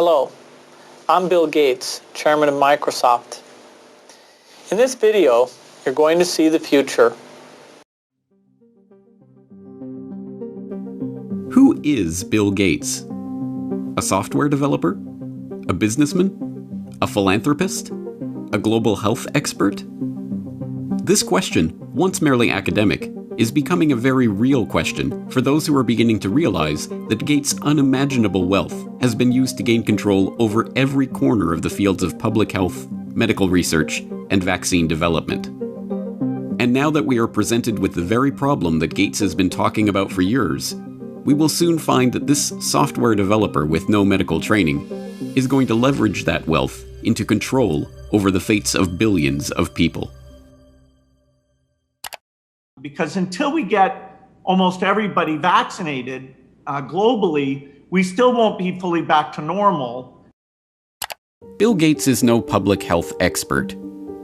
Hello, I'm Bill Gates, Chairman of Microsoft. In this video, you're going to see the future. Who is Bill Gates? A software developer? A businessman? A philanthropist? A global health expert? This question, once merely academic, is becoming a very real question for those who are beginning to realize that Gates' unimaginable wealth has been used to gain control over every corner of the fields of public health, medical research, and vaccine development. And now that we are presented with the very problem that Gates has been talking about for years, we will soon find that this software developer with no medical training is going to leverage that wealth into control over the fates of billions of people. Because until we get almost everybody vaccinated globally, we still won't be fully back to normal. Bill Gates is no public health expert.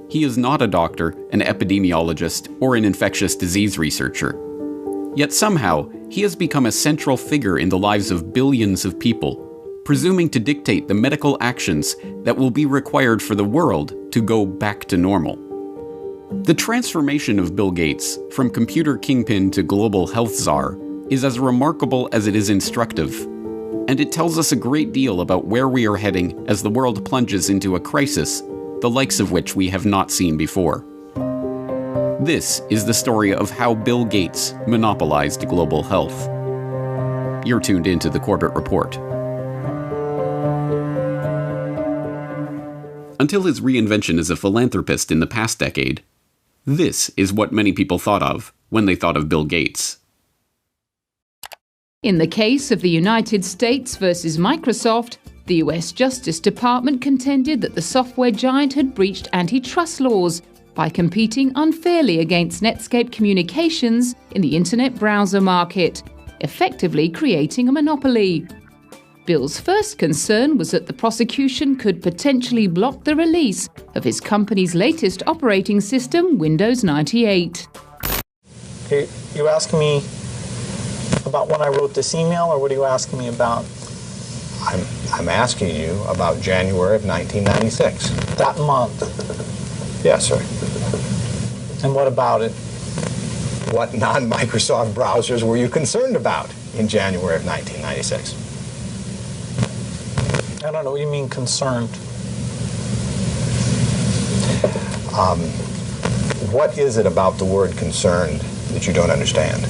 He is not a doctor, an epidemiologist, or an infectious disease researcher. Yet somehow, he has become a central figure in the lives of billions of people, presuming to dictate the medical actions that will be required for the world to go back to normal. The transformation of Bill Gates from computer kingpin to global health czar is as remarkable as it is instructive, and it tells us a great deal about where we are heading as the world plunges into a crisis, the likes of which we have not seen before. This is the story of how Bill Gates monopolized global health. You're tuned into the Corbett Report. Until his reinvention as a philanthropist in the past decade, this is what many people thought of when they thought of Bill Gates. In the case of the United States versus Microsoft, the US Justice Department contended that the software giant had breached antitrust laws by competing unfairly against Netscape Communications in the internet browser market, effectively creating a monopoly. Bill's first concern was that the prosecution could potentially block the release of his company's latest operating system, Windows 98. Okay, you asking me about when I wrote this email, or what are you asking me about? I'm asking you about January of 1996. That month. Yes, sir. And what about it? What non-Microsoft browsers were you concerned about in January of 1996? I don't know what you mean concerned. What is it about the word concerned that you don't understand?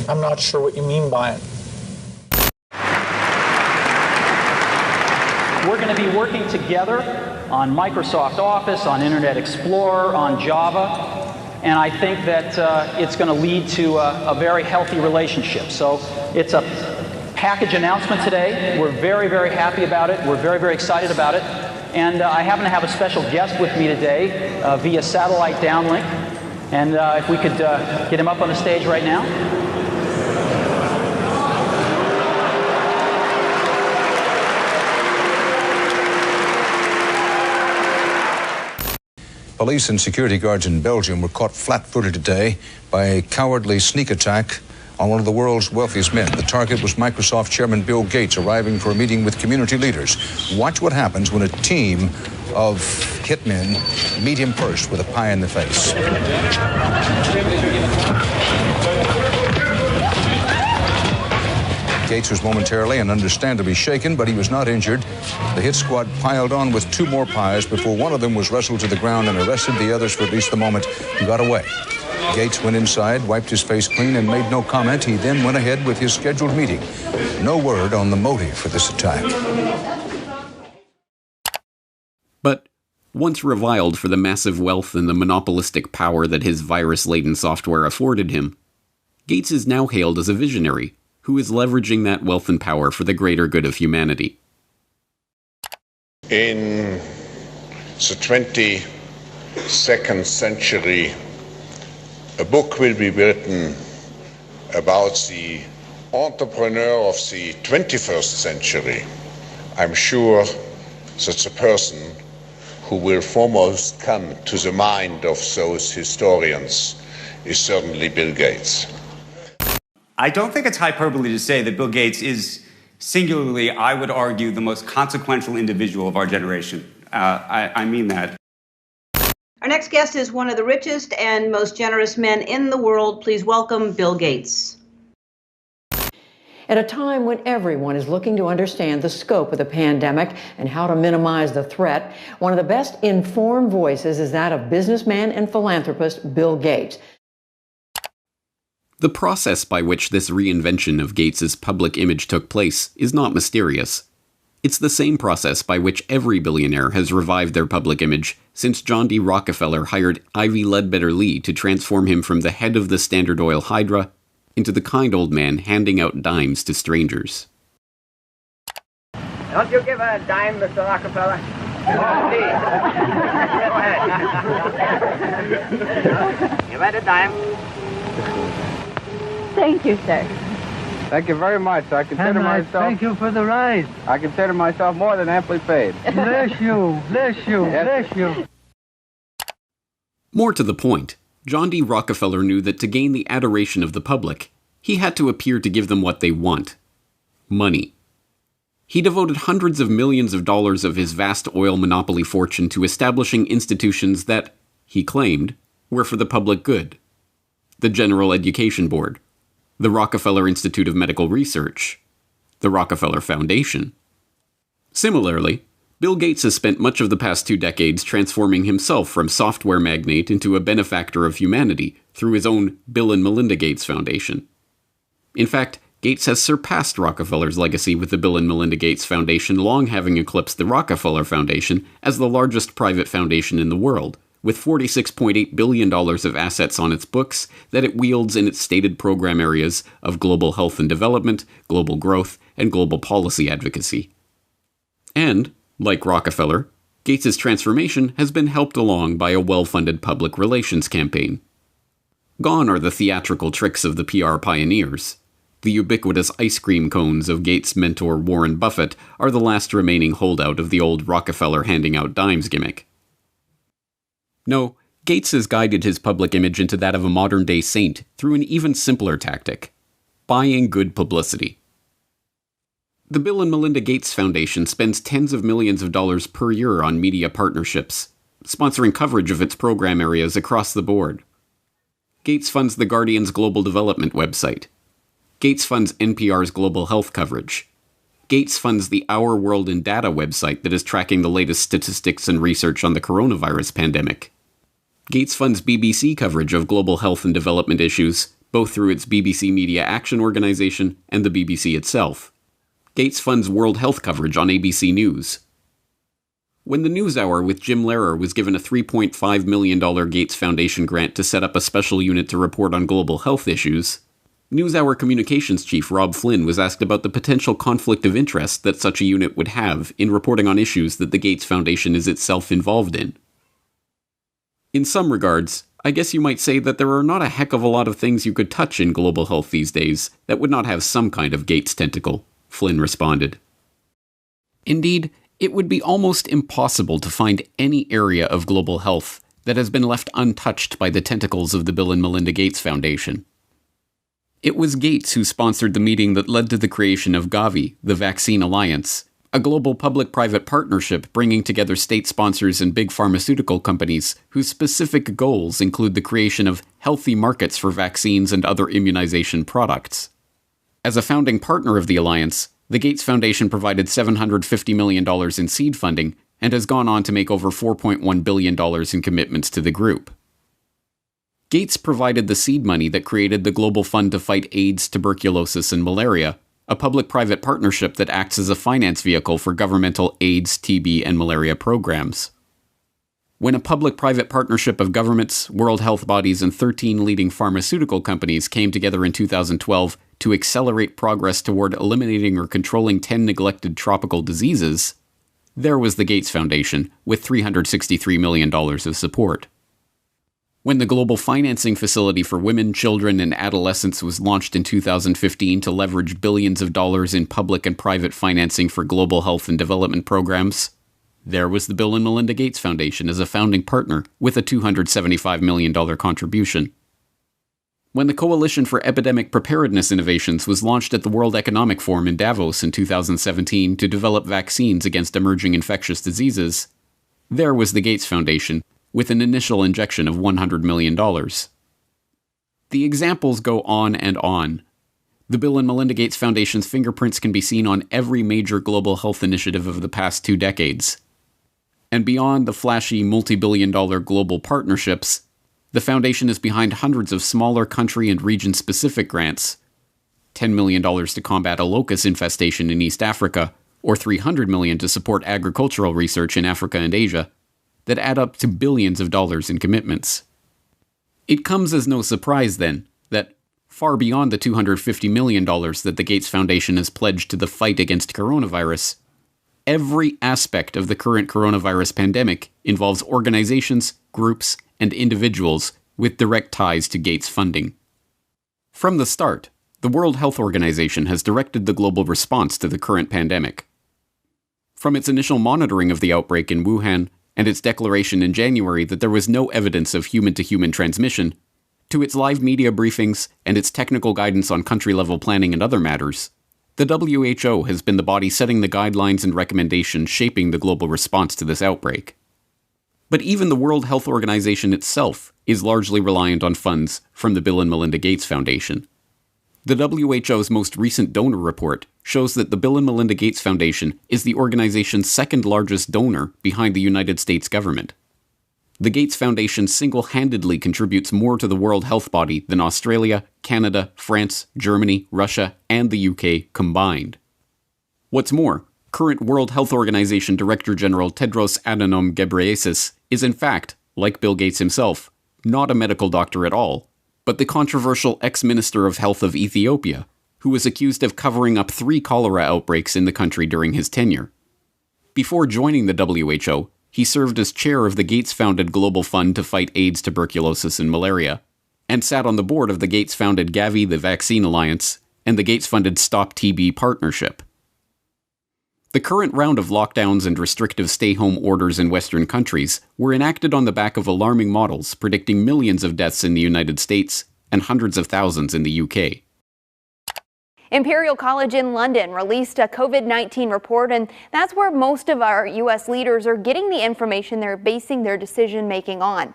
I'm not sure what you mean by it. We're going to be working together on Microsoft Office, on Internet Explorer, on Java, and I think that it's going to lead to a very healthy relationship. So it's a package announcement today. We're very, very happy about it. We're very, very excited about it. And I happen to have a special guest with me today via satellite downlink. And if we could get him up on the stage right now. Police and security guards in Belgium were caught flat-footed today by a cowardly sneak attack on one of the world's wealthiest men. The target was Microsoft Chairman Bill Gates, arriving for a meeting with community leaders. Watch what happens when a team of hitmen meet him first with a pie in the face. Gates was momentarily and understandably shaken, but he was not injured. The hit squad piled on with two more pies before one of them was wrestled to the ground and arrested. The others, for at least the moment, got away. Gates went inside, wiped his face clean, and made no comment. He then went ahead with his scheduled meeting. No word on the motive for this attack. But once reviled for the massive wealth and the monopolistic power that his virus-laden software afforded him, Gates is now hailed as a visionary who is leveraging that wealth and power for the greater good of humanity. In the 22nd century, a book will be written about the entrepreneur of the 21st century. I'm sure that the person who will foremost come to the mind of those historians is certainly Bill Gates. I don't think it's hyperbole to say that Bill Gates is singularly, I would argue, the most consequential individual of our generation. I mean that. Our next guest is one of the richest and most generous men in the world. Please welcome Bill Gates. At a time when everyone is looking to understand the scope of the pandemic and how to minimize the threat, one of the best informed voices is that of businessman and philanthropist Bill Gates. The process by which this reinvention of Gates's public image took place is not mysterious. It's the same process by which every billionaire has revived their public image since John D. Rockefeller hired Ivy Ledbetter Lee to transform him from the head of the Standard Oil Hydra into the kind old man handing out dimes to strangers. Don't you give a dime, Mr. Rockefeller? Please. Go ahead. You read a dime? Thank you, sir. Thank you very much. I consider myself... Thank you for the ride. I consider myself more than amply paid. Bless you, bless you, Yes. bless you. More to the point, John D. Rockefeller knew that to gain the adoration of the public, he had to appear to give them what they want: money. He devoted hundreds of millions of dollars of his vast oil monopoly fortune to establishing institutions that, he claimed, were for the public good. The General Education Board, the Rockefeller Institute of Medical Research, the Rockefeller Foundation. Similarly, Bill Gates has spent much of the past 2 decades transforming himself from software magnate into a benefactor of humanity through his own Bill and Melinda Gates Foundation. In fact, Gates has surpassed Rockefeller's legacy, with the Bill and Melinda Gates Foundation long having eclipsed the Rockefeller Foundation as the largest private foundation in the world, with $46.8 billion of assets on its books that it wields in its stated program areas of global health and development, global growth, and global policy advocacy. And, like Rockefeller, Gates's transformation has been helped along by a well-funded public relations campaign. Gone are the theatrical tricks of the PR pioneers. The ubiquitous ice cream cones of Gates' mentor Warren Buffett are the last remaining holdout of the old Rockefeller handing out dimes gimmick. No, Gates has guided his public image into that of a modern-day saint through an even simpler tactic: buying good publicity. The Bill and Melinda Gates Foundation spends tens of millions of dollars per year on media partnerships, sponsoring coverage of its program areas across the board. Gates funds The Guardian's Global Development website. Gates funds NPR's global health coverage. Gates funds the Our World in Data website that is tracking the latest statistics and research on the coronavirus pandemic. Gates funds BBC coverage of global health and development issues, both through its BBC Media Action Organization and the BBC itself. Gates funds World Health coverage on ABC News. When the NewsHour with Jim Lehrer was given a $3.5 million Gates Foundation grant to set up a special unit to report on global health issues, NewsHour communications chief Rob Flynn was asked about the potential conflict of interest that such a unit would have in reporting on issues that the Gates Foundation is itself involved in. In some regards, I guess you might say that there are not a heck of a lot of things you could touch in global health these days that would not have some kind of Gates tentacle, Flynn responded. Indeed, it would be almost impossible to find any area of global health that has been left untouched by the tentacles of the Bill and Melinda Gates Foundation. It was Gates who sponsored the meeting that led to the creation of Gavi, the Vaccine Alliance, a global public-private partnership bringing together state sponsors and big pharmaceutical companies whose specific goals include the creation of healthy markets for vaccines and other immunization products. As a founding partner of the alliance, the Gates Foundation provided $750 million in seed funding and has gone on to make over $4.1 billion in commitments to the group. Gates provided the seed money that created the Global Fund to Fight AIDS, Tuberculosis, and Malaria, a public-private partnership that acts as a finance vehicle for governmental AIDS, TB, and malaria programs. When a public-private partnership of governments, world health bodies, and 13 leading pharmaceutical companies came together in 2012 to accelerate progress toward eliminating or controlling 10 neglected tropical diseases, there was the Gates Foundation, with $363 million of support. When the Global Financing Facility for Women, Children, and Adolescents was launched in 2015 to leverage billions of dollars in public and private financing for global health and development programs, There was the Bill and Melinda Gates Foundation as a founding partner with a $275 million contribution. When the Coalition for Epidemic Preparedness Innovations was launched at the World Economic Forum in Davos in 2017 to develop vaccines against emerging infectious diseases, there was the Gates Foundation with an initial injection of $100 million. The examples go on and on. The Bill and Melinda Gates Foundation's fingerprints can be seen on every major global health initiative of the past 2 decades. And beyond the flashy multi-billion-dollar global partnerships, the foundation is behind hundreds of smaller country and region-specific grants, $10 million to combat a locust infestation in East Africa, or $300 million to support agricultural research in Africa and Asia, that add up to billions of dollars in commitments. It comes as no surprise, then, that far beyond the $250 million that the Gates Foundation has pledged to the fight against coronavirus, every aspect of the current coronavirus pandemic involves organizations, groups, and individuals with direct ties to Gates funding. From the start, the World Health Organization has directed the global response to the current pandemic. From its initial monitoring of the outbreak in Wuhan and its declaration in January that there was no evidence of human-to-human transmission, to its live media briefings and its technical guidance on country-level planning and other matters, the WHO has been the body setting the guidelines and recommendations shaping the global response to this outbreak. But even the World Health Organization itself is largely reliant on funds from the Bill and Melinda Gates Foundation. The WHO's most recent donor report shows that the Bill and Melinda Gates Foundation is the organization's second largest donor behind the United States government. The Gates Foundation single-handedly contributes more to the World Health Body than Australia, Canada, France, Germany, Russia, and the UK combined. What's more, current World Health Organization Director General Tedros Adhanom Ghebreyesus is in fact, like Bill Gates himself, not a medical doctor at all, but the controversial ex-Minister of Health of Ethiopia, who was accused of covering up 3 cholera outbreaks in the country during his tenure. Before joining the WHO, he served as chair of the Gates-founded Global Fund to fight AIDS, tuberculosis, and malaria, and sat on the board of the Gates-founded Gavi, the Vaccine Alliance, and the Gates-funded Stop TB Partnership. The current round of lockdowns and restrictive stay-home orders in Western countries were enacted on the back of alarming models predicting millions of deaths in the United States and hundreds of thousands in the UK. Imperial College in London released a COVID-19 report, and that's where most of our U.S. leaders are getting the information they're basing their decision-making on.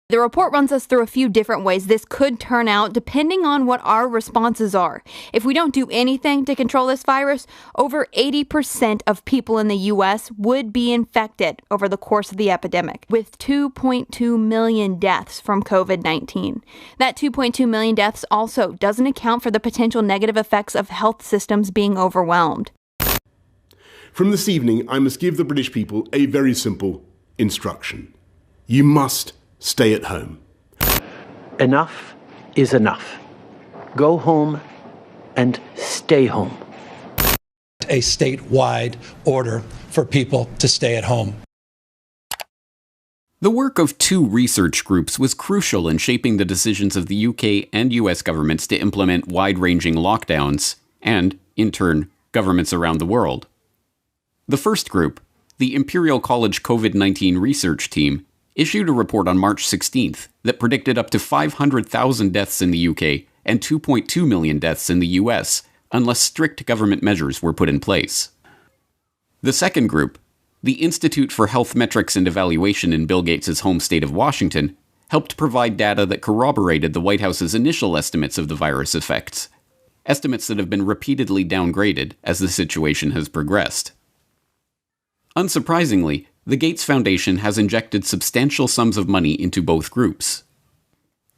The report runs us through a few different ways this could turn out depending on what our responses are. If we don't do anything to control this virus, over 80% of people in the U.S. would be infected over the course of the epidemic, with 2.2 million deaths from COVID-19. That 2.2 million deaths also doesn't account for the potential negative effects of health systems being overwhelmed. From this evening, I must give the British people a very simple instruction. You must stay at home. Enough is enough. Go home and stay home. A statewide order for people to stay at home. The work of 2 research groups was crucial in shaping the decisions of the UK and US governments to implement wide-ranging lockdowns, and, in turn, governments around the world. The first group, the Imperial College COVID-19 Research Team, issued a report on March 16th that predicted up to 500,000 deaths in the UK and 2.2 million deaths in the US unless strict government measures were put in place. The second group, the Institute for Health Metrics and Evaluation in Bill Gates' home state of Washington, helped provide data that corroborated the White House's initial estimates of the virus effects, estimates that have been repeatedly downgraded as the situation has progressed. Unsurprisingly, the Gates Foundation has injected substantial sums of money into both groups.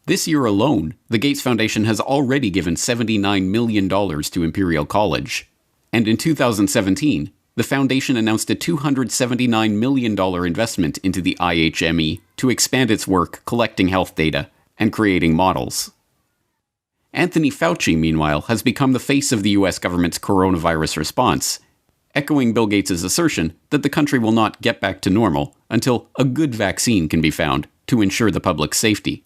This year alone, the Gates Foundation has already given $79 million to Imperial College, and in 2017, the foundation announced a $279 million investment into the IHME to expand its work collecting health data and creating models. Anthony Fauci, meanwhile, has become the face of the US government's coronavirus response, echoing Bill Gates' assertion that the country will not get back to normal until a good vaccine can be found to ensure the public's safety.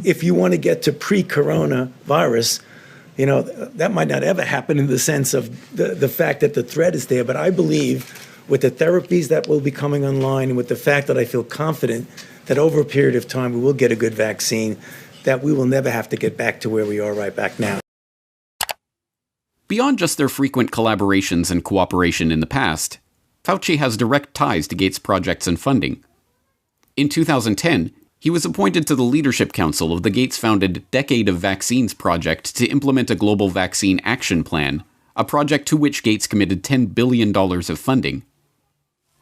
If you want to get to pre-coronavirus, that might not ever happen in the sense of the fact that the threat is there, but I believe with the therapies that will be coming online and with the fact that I feel confident that over a period of time we will get a good vaccine, that we will never have to get back to where we are right back now. Beyond just their frequent collaborations and cooperation in the past, Fauci has direct ties to Gates' projects and funding. In 2010, he was appointed to the Leadership Council of the Gates-founded Decade of Vaccines project to implement a global vaccine action plan, a project to which Gates committed $10 billion of funding.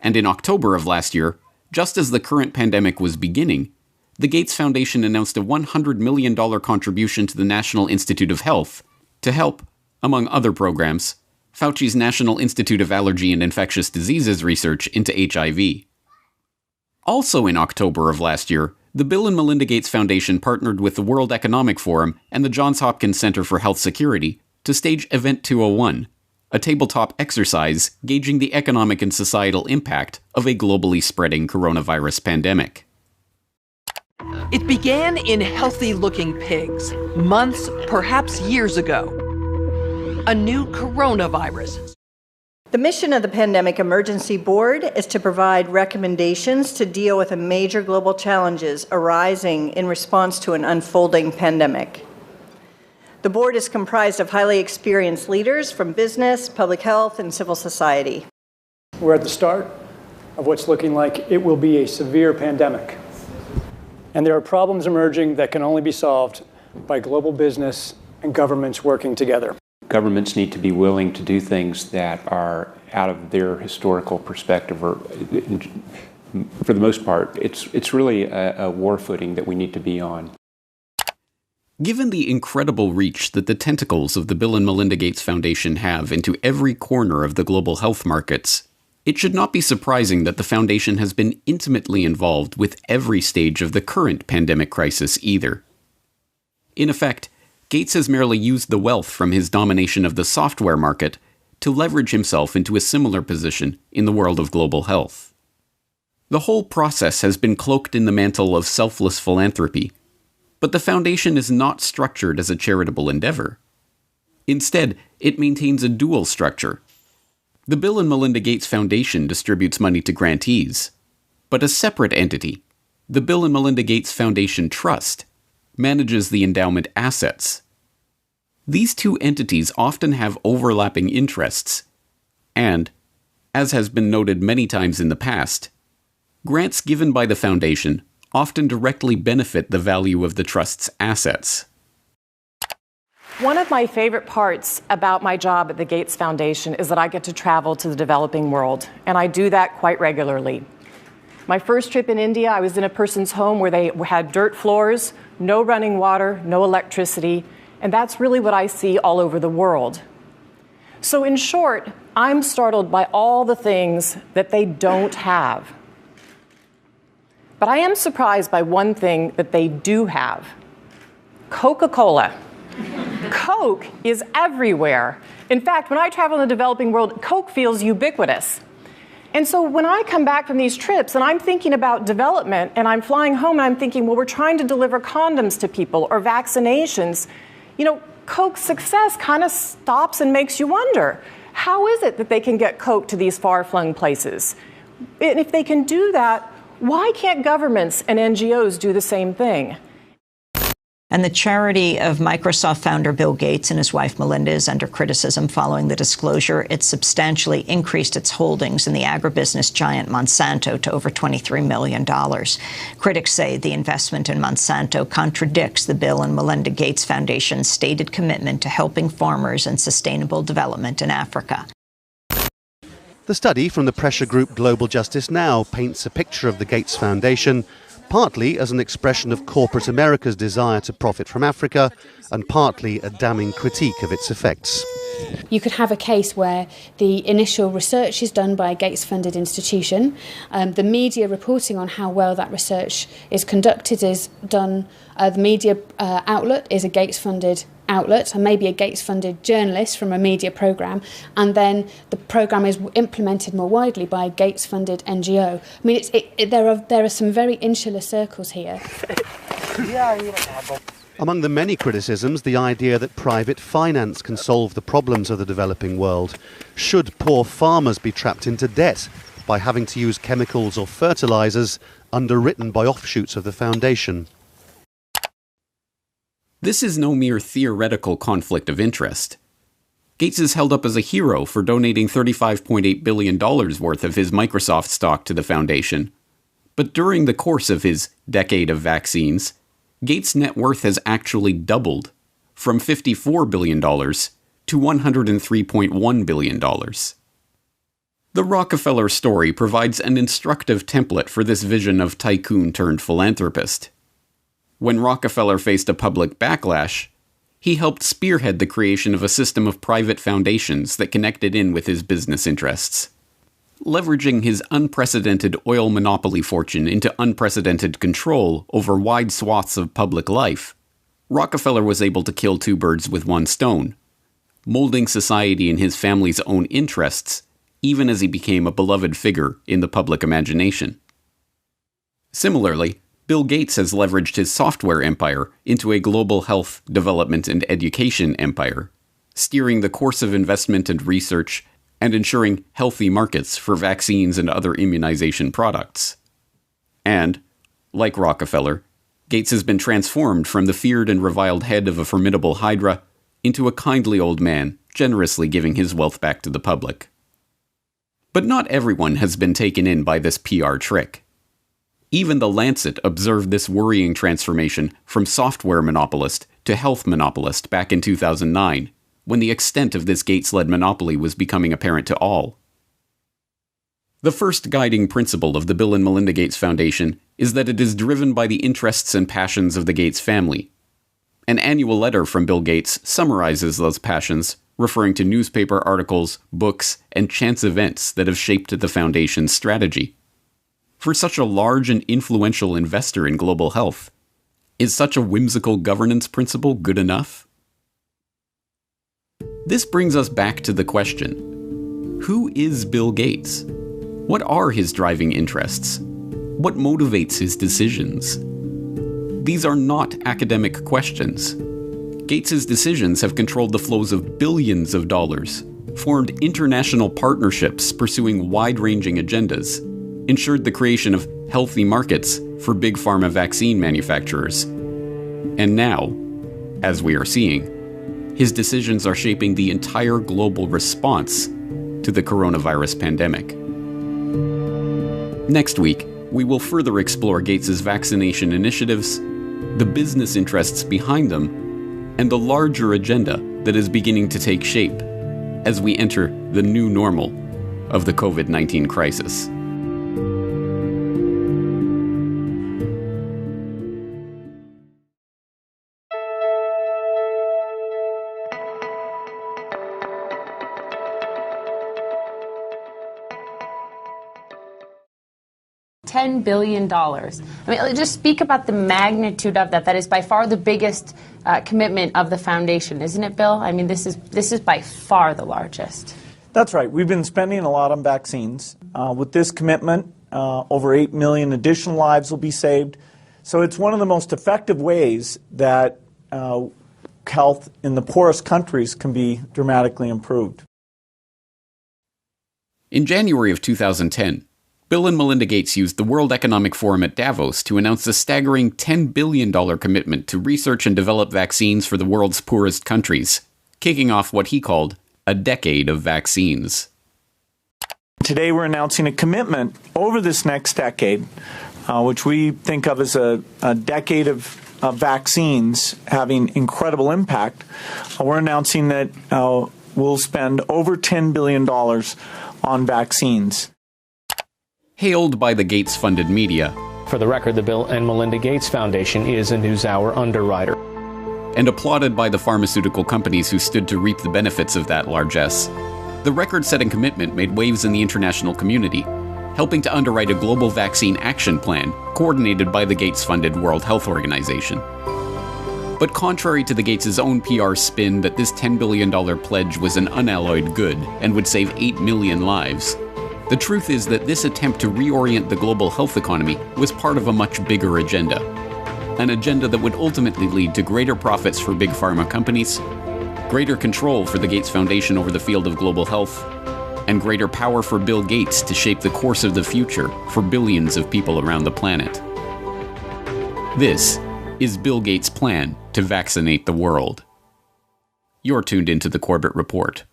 And in October of last year, just as the current pandemic was beginning, the Gates Foundation announced a $100 million contribution to the National Institute of Health to help, among other programs, Fauci's National Institute of Allergy and Infectious Diseases research into HIV. Also in October of last year, the Bill and Melinda Gates Foundation partnered with the World Economic Forum and the Johns Hopkins Center for Health Security to stage Event 201, a tabletop exercise gauging the economic and societal impact of a globally spreading coronavirus pandemic. It began in healthy-looking pigs, months, perhaps years ago. A new coronavirus. The mission of the Pandemic Emergency Board is to provide recommendations to deal with the major global challenges arising in response to an unfolding pandemic. The board is comprised of highly experienced leaders from business, public health, and civil society. We're at the start of what's looking like it will be a severe pandemic. And there are problems emerging that can only be solved by global business and governments working together. Governments need to be willing to do things that are out of their historical perspective, or for the most part, it's really a war footing that we need to be on. Given the incredible reach that the tentacles of the Bill and Melinda Gates Foundation have into every corner of the global health markets, it should not be surprising that the foundation has been intimately involved with every stage of the current pandemic crisis either. In effect, Gates has merely used the wealth from his domination of the software market to leverage himself into a similar position in the world of global health. The whole process has been cloaked in the mantle of selfless philanthropy, but the foundation is not structured as a charitable endeavor. Instead, it maintains a dual structure. The Bill and Melinda Gates Foundation distributes money to grantees, but a separate entity, the Bill and Melinda Gates Foundation Trust, manages the endowment assets. These two entities often have overlapping interests, and, as has been noted many times in the past, grants given by the foundation often directly benefit the value of the trust's assets. One of my favorite parts about my job at the Gates Foundation is that I get to travel to the developing world, and I do that quite regularly. My first trip in India, I was in a person's home where they had dirt floors, no running water, no electricity, and that's really what I see all over the world. So in short, I'm startled by all the things that they don't have. But I am surprised by one thing that they do have: Coca-Cola. Coke is everywhere. In fact, when I travel in the developing world, Coke feels ubiquitous. And so when I come back from these trips and I'm thinking about development and I'm flying home and I'm thinking, well, we're trying to deliver condoms to people or vaccinations, Coke's success kind of stops and makes you wonder, how is it that they can get Coke to these far-flung places? And if they can do that, why can't governments and NGOs do the same thing? And the charity of Microsoft founder Bill Gates and his wife Melinda is under criticism following the disclosure it substantially increased its holdings in the agribusiness giant Monsanto to over $23 million. Critics say the investment in Monsanto contradicts the Bill and Melinda Gates Foundation's stated commitment to helping farmers and sustainable development in Africa. The study from the pressure group Global Justice Now paints a picture of the Gates Foundation partly as an expression of corporate America's desire to profit from Africa, and partly a damning critique of its effects. You could have a case where the initial research is done by a Gates-funded institution. The media reporting on how well that research is conducted is done. The media outlet is a Gates-funded outlet, and maybe a Gates-funded journalist from a media programme, and then the programme is implemented more widely by a Gates-funded NGO. I mean, there are some very insular circles here. Among the many criticisms, the idea that private finance can solve the problems of the developing world. Should poor farmers be trapped into debt by having to use chemicals or fertilizers underwritten by offshoots of the foundation? This is no mere theoretical conflict of interest. Gates is held up as a hero for donating $35.8 billion worth of his Microsoft stock to the foundation. But during the course of his decade of vaccines, Gates' net worth has actually doubled, from $54 billion to $103.1 billion. The Rockefeller story provides an instructive template for this vision of tycoon turned philanthropist. When Rockefeller faced a public backlash, he helped spearhead the creation of a system of private foundations that connected in with his business interests. Leveraging his unprecedented oil monopoly fortune into unprecedented control over wide swaths of public life, Rockefeller was able to kill two birds with one stone, molding society in his family's own interests, even as he became a beloved figure in the public imagination. Similarly, Bill Gates has leveraged his software empire into a global health, development, and education empire, steering the course of investment and research and ensuring healthy markets for vaccines and other immunization products. And, like Rockefeller, Gates has been transformed from the feared and reviled head of a formidable hydra into a kindly old man, generously giving his wealth back to the public. But not everyone has been taken in by this PR trick. Even The Lancet observed this worrying transformation from software monopolist to health monopolist back in 2009, when the extent of this Gates-led monopoly was becoming apparent to all. The first guiding principle of the Bill and Melinda Gates Foundation is that it is driven by the interests and passions of the Gates family. An annual letter from Bill Gates summarizes those passions, referring to newspaper articles, books, and chance events that have shaped the foundation's strategy. For such a large and influential investor in global health, is such a whimsical governance principle good enough? This brings us back to the question: who is Bill Gates? What are his driving interests? What motivates his decisions? These are not academic questions. Gates' decisions have controlled the flows of billions of dollars, formed international partnerships pursuing wide-ranging agendas, ensured the creation of healthy markets for big pharma vaccine manufacturers. And now, as we are seeing, his decisions are shaping the entire global response to the coronavirus pandemic. Next week, we will further explore Gates' vaccination initiatives, the business interests behind them, and the larger agenda that is beginning to take shape as we enter the new normal of the COVID-19 crisis. $10 billion. I mean, just speak about the magnitude of that. That is by far the biggest commitment of the foundation, isn't it, Bill? I mean, this is by far the largest. That's right. We've been spending a lot on vaccines. With this commitment, over 8 million additional lives will be saved. So it's one of the most effective ways that health in the poorest countries can be dramatically improved. In January of 2010, Bill and Melinda Gates used the World Economic Forum at Davos to announce a staggering $10 billion commitment to research and develop vaccines for the world's poorest countries, kicking off what he called a decade of vaccines. Today we're announcing a commitment over this next decade, which we think of as a decade of vaccines having incredible impact. We're announcing that we'll spend over $10 billion on vaccines. Hailed by the Gates-funded media. For the record, the Bill and Melinda Gates Foundation is a NewsHour underwriter. And applauded by the pharmaceutical companies who stood to reap the benefits of that largesse. The record-setting commitment made waves in the international community, helping to underwrite a global vaccine action plan coordinated by the Gates-funded World Health Organization. But contrary to the Gates' own PR spin that this $10 billion pledge was an unalloyed good and would save 8 million lives, the truth is that this attempt to reorient the global health economy was part of a much bigger agenda. an agenda that would ultimately lead to greater profits for big pharma companies, greater control for the Gates Foundation over the field of global health, and greater power for Bill Gates to shape the course of the future for billions of people around the planet. This is Bill Gates' plan to vaccinate the world. You're tuned into the Corbett Report.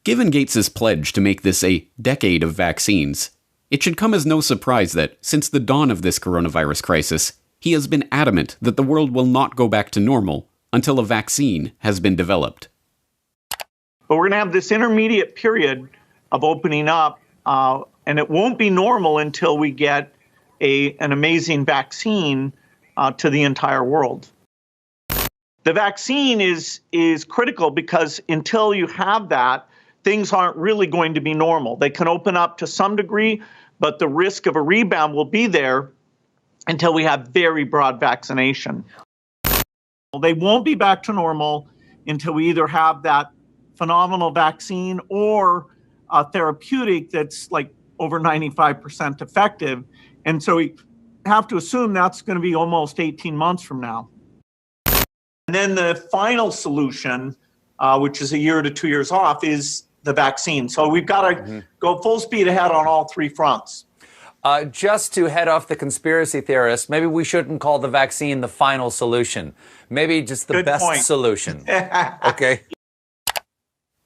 Given Gates' pledge to make this a decade of vaccines, it should come as no surprise that, since the dawn of this coronavirus crisis, he has been adamant that the world will not go back to normal until a vaccine has been developed. But we're going to have this intermediate period of opening up, and it won't be normal until we get an amazing vaccine to the entire world. The vaccine is critical because until you have that, things aren't really going to be normal. They can open up to some degree, but the risk of a rebound will be there until we have very broad vaccination. They won't be back to normal until we either have that phenomenal vaccine or a therapeutic that's like over 95% effective. And so we have to assume that's going to be almost 18 months from now. And then the final solution, which is a year to 2 years off, is the vaccine. So we've got to go full speed ahead on all three fronts. Just to head off the conspiracy theorists, maybe we shouldn't call the vaccine the final solution. Maybe just the best solution. Okay.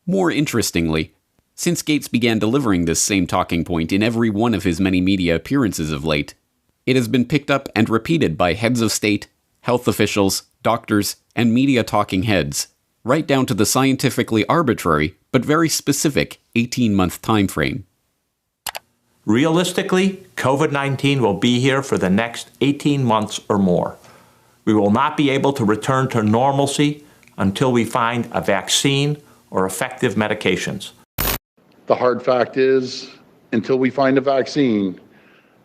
More interestingly, since Gates began delivering this same talking point in every one of his many media appearances of late, it has been picked up and repeated by heads of state, health officials, doctors, and media talking heads, right down to the scientifically arbitrary but very specific 18-month time frame. Realistically, COVID-19 will be here for the next 18 months or more. We will not be able to return to normalcy until we find a vaccine or effective medications. The hard fact is, until we find a vaccine,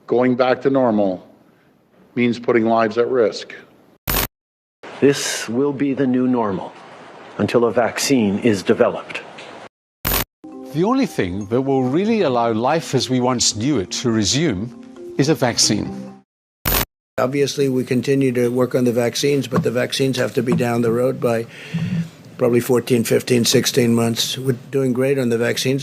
going back to normal means putting lives at risk. This will be the new normal until a vaccine is developed. The only thing that will really allow life as we once knew it to resume is a vaccine. Obviously, we continue to work on the vaccines, but the vaccines have to be down the road by probably 14, 15, 16 months. We're doing great on the vaccines.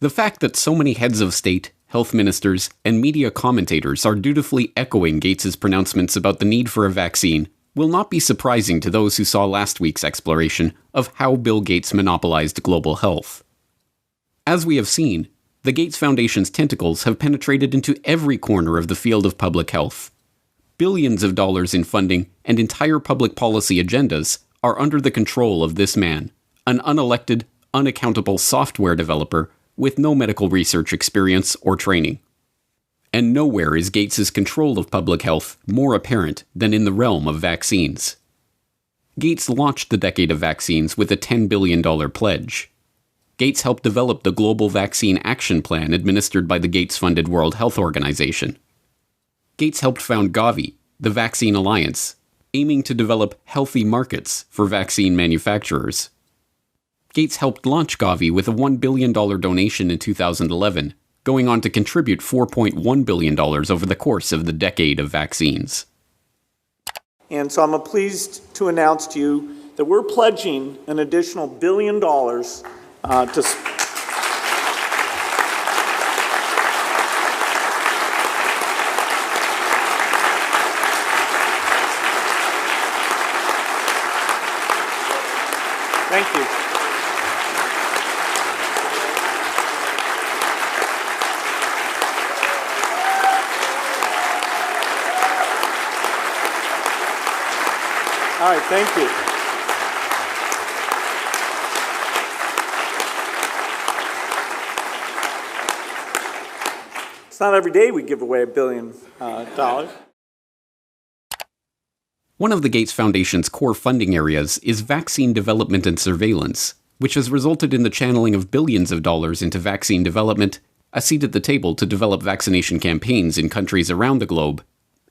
The fact that so many heads of state, health ministers, and media commentators are dutifully echoing Gates' pronouncements about the need for a vaccine will not be surprising to those who saw last week's exploration of how Bill Gates monopolized global health. As we have seen, the Gates Foundation's tentacles have penetrated into every corner of the field of public health. Billions of dollars in funding and entire public policy agendas are under the control of this man, an unelected, unaccountable software developer with no medical research experience or training. And nowhere is Gates' control of public health more apparent than in the realm of vaccines. Gates launched the decade of vaccines with a $10 billion pledge. Gates helped develop the Global Vaccine Action Plan administered by the Gates-funded World Health Organization. Gates helped found Gavi, the Vaccine Alliance, aiming to develop healthy markets for vaccine manufacturers. Gates helped launch Gavi with a $1 billion donation in 2011, going on to contribute $4.1 billion over the course of the decade of vaccines. And so I'm pleased to announce to you that we're pledging an additional $1 billion to... Thank you. All right, thank you. It's not every day we give away $1 billion. One of the Gates Foundation's core funding areas is vaccine development and surveillance, which has resulted in the channeling of billions of dollars into vaccine development, a seat at the table to develop vaccination campaigns in countries around the globe,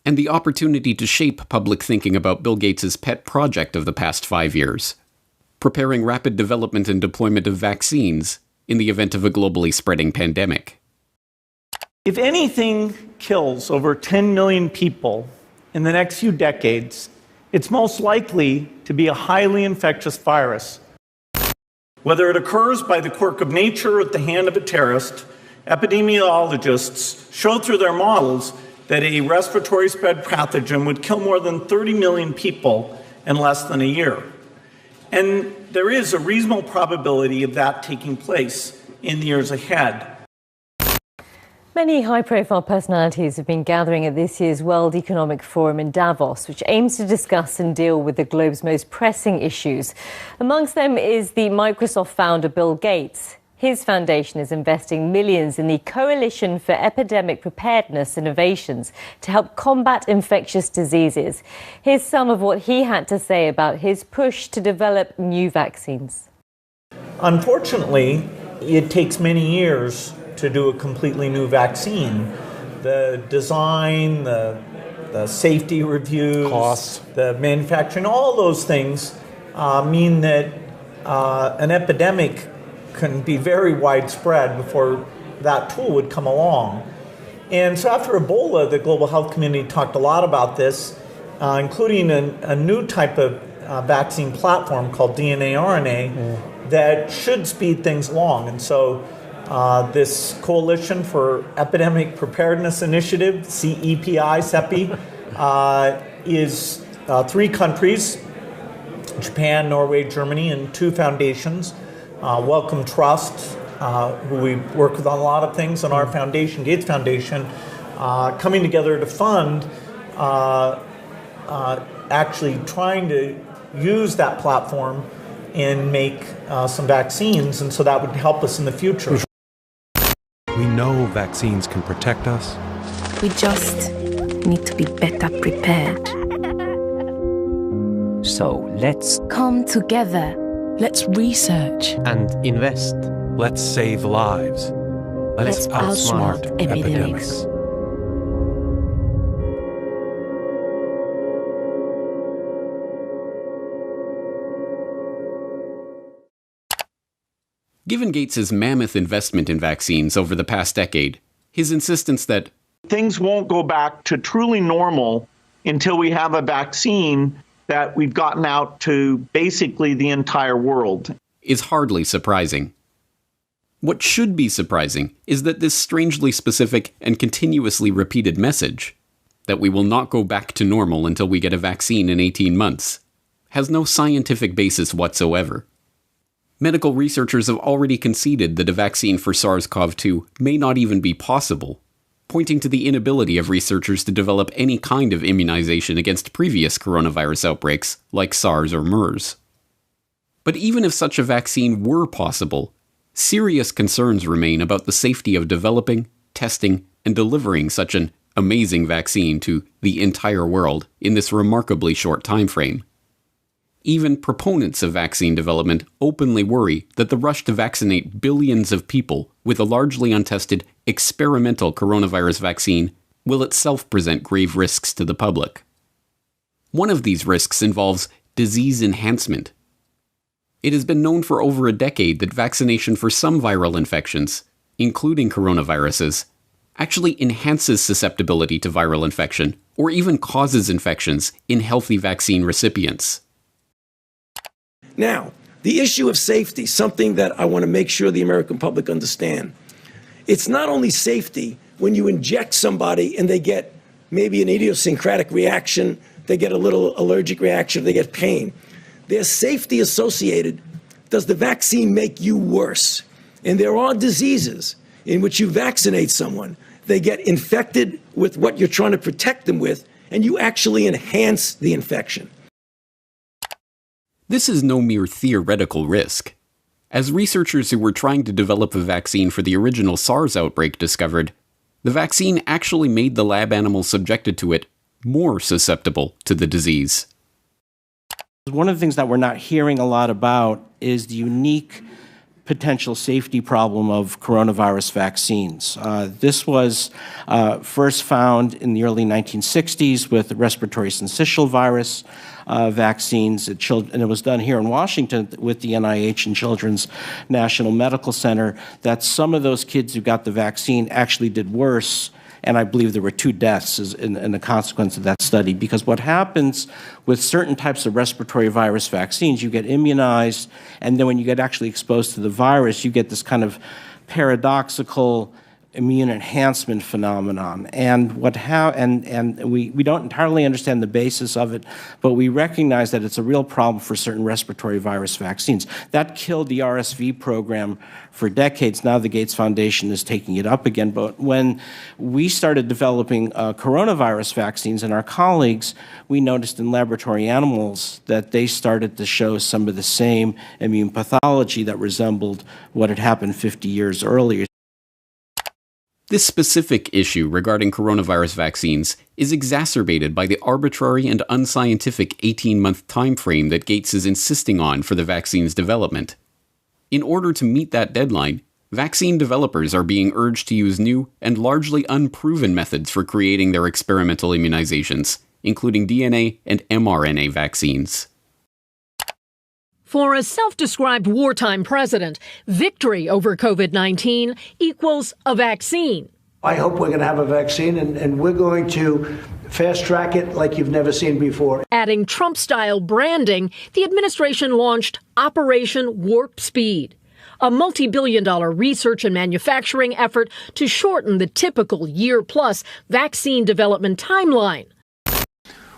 and the opportunity to shape public thinking about Bill Gates' pet project of the past 5 years, preparing rapid development and deployment of vaccines in the event of a globally spreading pandemic. If anything kills over 10 million people in the next few decades, it's most likely to be a highly infectious virus. Whether it occurs by the quirk of nature or at the hand of a terrorist, epidemiologists show through their models that a respiratory spread pathogen would kill more than 30 million people in less than a year. And there is a reasonable probability of that taking place in the years ahead. Many high-profile personalities have been gathering at this year's World Economic Forum in Davos, which aims to discuss and deal with the globe's most pressing issues. Amongst them is the Microsoft founder Bill Gates. His foundation is investing millions in the Coalition for Epidemic Preparedness Innovations to help combat infectious diseases. Here's some of what he had to say about his push to develop new vaccines. Unfortunately, it takes many years to do a completely new vaccine. The design, the safety reviews, costs, the manufacturing, all those things mean that an epidemic can be very widespread before that tool would come along. And so after Ebola, the global health community talked a lot about this, including a new type of vaccine platform called DNA-RNA that should speed things along. And so this Coalition for Epidemic Preparedness Initiative, CEPI, is 3 countries, Japan, Norway, Germany, and 2 foundations. Wellcome Trust, who we work with on a lot of things, and our foundation, Gates Foundation, coming together to fund actually trying to use that platform and make some vaccines, and so that would help us in the future. We know vaccines can protect us. We just need to be better prepared. So let's come together. Let's research and invest. Let's save lives. Let's outsmart epidemics. Given Gates's mammoth investment in vaccines over the past decade, his insistence that things won't go back to truly normal until we have a vaccine that we've gotten out to basically the entire world is hardly surprising. What should be surprising is that this strangely specific and continuously repeated message, that we will not go back to normal until we get a vaccine in 18 months, has no scientific basis whatsoever. Medical researchers have already conceded that a vaccine for SARS-CoV-2 may not even be possible, pointing to the inability of researchers to develop any kind of immunization against previous coronavirus outbreaks like SARS or MERS. But even if such a vaccine were possible, serious concerns remain about the safety of developing, testing, and delivering such an amazing vaccine to the entire world in this remarkably short time frame. Even proponents of vaccine development openly worry that the rush to vaccinate billions of people with a largely untested experimental coronavirus vaccine will itself present grave risks to the public. One of these risks involves disease enhancement. It has been known for over a decade that vaccination for some viral infections, including coronaviruses, actually enhances susceptibility to viral infection or even causes infections in healthy vaccine recipients. Now, the issue of safety, something that I want to make sure the American public understand. It's not only safety when you inject somebody and they get maybe an idiosyncratic reaction, they get a little allergic reaction, they get pain. There's safety associated. Does the vaccine make you worse? And there are diseases in which you vaccinate someone, they get infected with what you're trying to protect them with, and you actually enhance the infection. This is no mere theoretical risk. As researchers who were trying to develop a vaccine for the original SARS outbreak discovered, the vaccine actually made the lab animals subjected to it more susceptible to the disease. One of the things that we're not hearing a lot about is the unique potential safety problem of coronavirus vaccines. This was first found in the early 1960s with the respiratory syncytial virus vaccines at children, and it was done here in Washington with the NIH and Children's National Medical Center, that some of those kids who got the vaccine actually did worse, and I believe there were 2 deaths in the consequence of that study. Because what happens with certain types of respiratory virus vaccines, you get immunized, and then when you get actually exposed to the virus, you get this kind of paradoxical immune enhancement phenomenon. And we don't entirely understand the basis of it, but we recognize that it's a real problem for certain respiratory virus vaccines. That killed the RSV program for decades. Now the Gates Foundation is taking it up again. But when we started developing coronavirus vaccines, and our colleagues, we noticed in laboratory animals that they started to show some of the same immune pathology that resembled what had happened 50 years earlier. This specific issue regarding coronavirus vaccines is exacerbated by the arbitrary and unscientific 18-month time frame that Gates is insisting on for the vaccine's development. In order to meet that deadline, vaccine developers are being urged to use new and largely unproven methods for creating their experimental immunizations, including DNA and mRNA vaccines. For a self-described wartime president, victory over COVID-19 equals a vaccine. I hope we're going to have a vaccine, and we're going to fast-track it like you've never seen before. Adding Trump-style branding, the administration launched Operation Warp Speed, a multi-billion-dollar research and manufacturing effort to shorten the typical year-plus vaccine development timeline.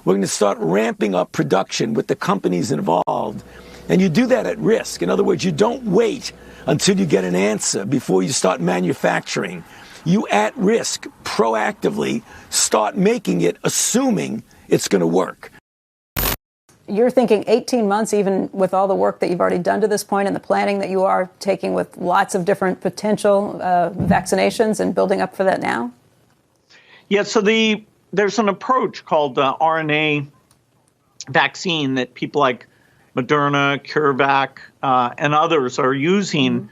We're going to start ramping up production with the companies involved. And you do that at risk. In other words, you don't wait until you get an answer before you start manufacturing. You, at risk, proactively start making it, assuming it's going to work. You're thinking 18 months, even with all the work that you've already done to this point and the planning that you are taking with lots of different potential vaccinations and building up for that now? Yeah, so there's an approach called RNA vaccine that people like Moderna, CureVac, and others are using,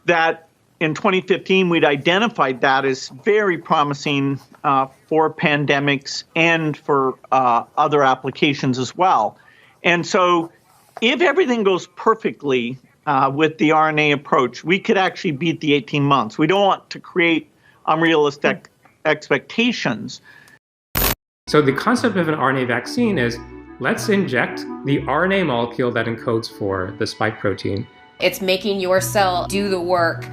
that in 2015 we'd identified that as very promising for pandemics and for other applications as well. And so if everything goes perfectly with the RNA approach, we could actually beat the 18 months. We don't want to create unrealistic expectations. So the concept of an RNA vaccine is, let's inject the RNA molecule that encodes for the spike protein. It's making your cell do the work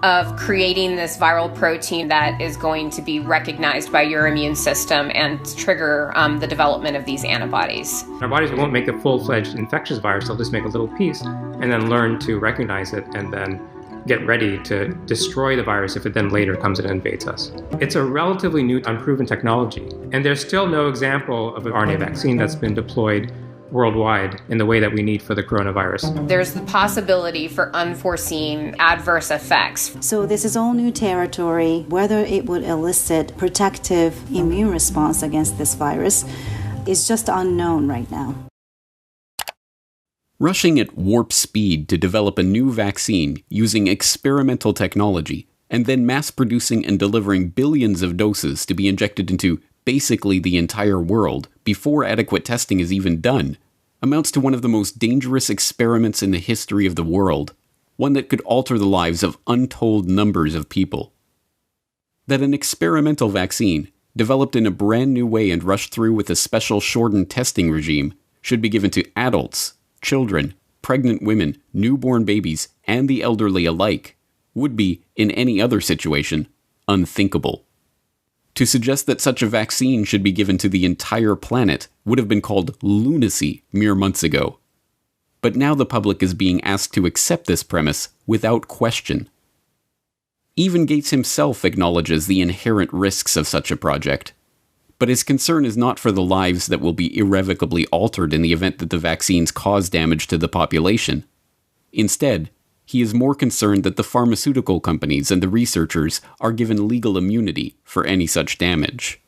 of creating this viral protein that is going to be recognized by your immune system and trigger the development of these antibodies. Our bodies won't make a full-fledged infectious virus, they'll just make a little piece and then learn to recognize it and then get ready to destroy the virus if it then later comes and invades us. It's a relatively new, unproven technology, and there's still no example of an RNA vaccine that's been deployed worldwide in the way that we need for the coronavirus. There's the possibility for unforeseen adverse effects. So this is all new territory. Whether it would elicit protective immune response against this virus is just unknown right now. Rushing at warp speed to develop a new vaccine using experimental technology, and then mass-producing and delivering billions of doses to be injected into basically the entire world before adequate testing is even done, amounts to one of the most dangerous experiments in the history of the world, one that could alter the lives of untold numbers of people. That an experimental vaccine, developed in a brand new way and rushed through with a special shortened testing regime, should be given to adults, children, pregnant women, newborn babies, and the elderly alike, would be, in any other situation, unthinkable. To suggest that such a vaccine should be given to the entire planet would have been called lunacy mere months ago. But now the public is being asked to accept this premise without question. Even Gates himself acknowledges the inherent risks of such a project. But his concern is not for the lives that will be irrevocably altered in the event that the vaccines cause damage to the population. Instead, he is more concerned that the pharmaceutical companies and the researchers are given legal immunity for any such damage.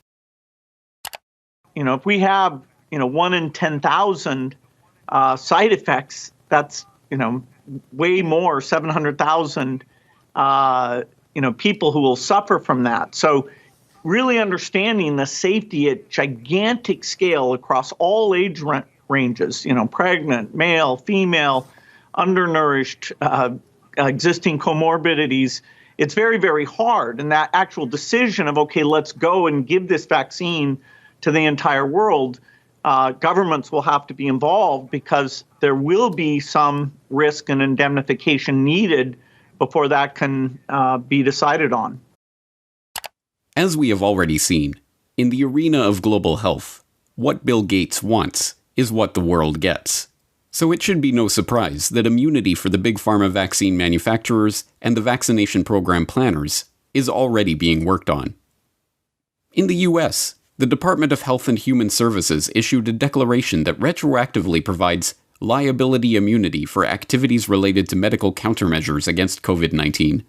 If we have, 1 in 10,000 side effects, that's, way more, 700,000, people who will suffer from that. So really understanding the safety at gigantic scale across all age ranges, pregnant, male, female, undernourished, existing comorbidities, it's very, very hard. And that actual decision of, okay, let's go and give this vaccine to the entire world, governments will have to be involved because there will be some risk and indemnification needed before that can be decided on. As we have already seen, in the arena of global health, what Bill Gates wants is what the world gets. So it should be no surprise that immunity for the big pharma vaccine manufacturers and the vaccination program planners is already being worked on. In the US, the Department of Health and Human Services issued a declaration that retroactively provides liability immunity for activities related to medical countermeasures against COVID-19,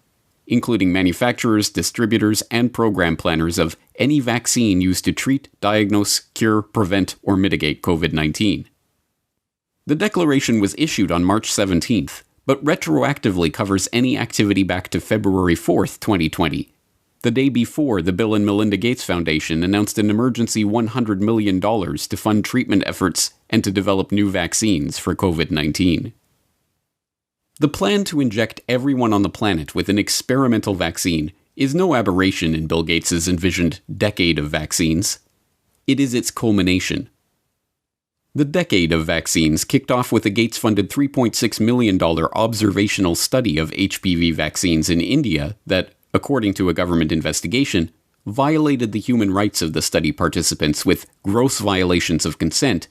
including manufacturers, distributors, and program planners of any vaccine used to treat, diagnose, cure, prevent, or mitigate COVID-19. The declaration was issued on March 17th, but retroactively covers any activity back to February 4th, 2020, the day before the Bill and Melinda Gates Foundation announced an emergency $100 million to fund treatment efforts and to develop new vaccines for COVID-19. The plan to inject everyone on the planet with an experimental vaccine is no aberration in Bill Gates' envisioned decade of vaccines. It is its culmination. The decade of vaccines kicked off with a Gates-funded $3.6 million observational study of HPV vaccines in India that, according to a government investigation, violated the human rights of the study participants with gross violations of consent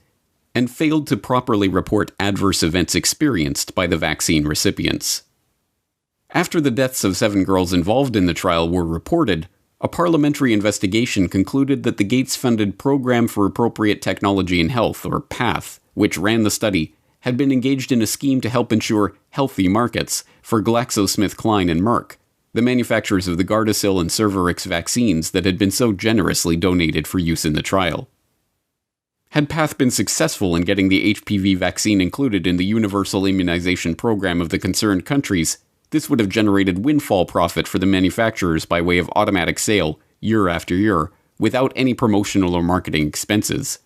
and failed to properly report adverse events experienced by the vaccine recipients. After the deaths of 7 girls involved in the trial were reported, a parliamentary investigation concluded that the Gates-funded Program for Appropriate Technology in Health, or PATH, which ran the study, had been engaged in a scheme to help ensure healthy markets for GlaxoSmithKline and Merck, the manufacturers of the Gardasil and Cervarix vaccines that had been so generously donated for use in the trial. Had PATH been successful in getting the HPV vaccine included in the universal immunization program of the concerned countries, this would have generated windfall profit for the manufacturers by way of automatic sale, year after year, without any promotional or marketing expenses.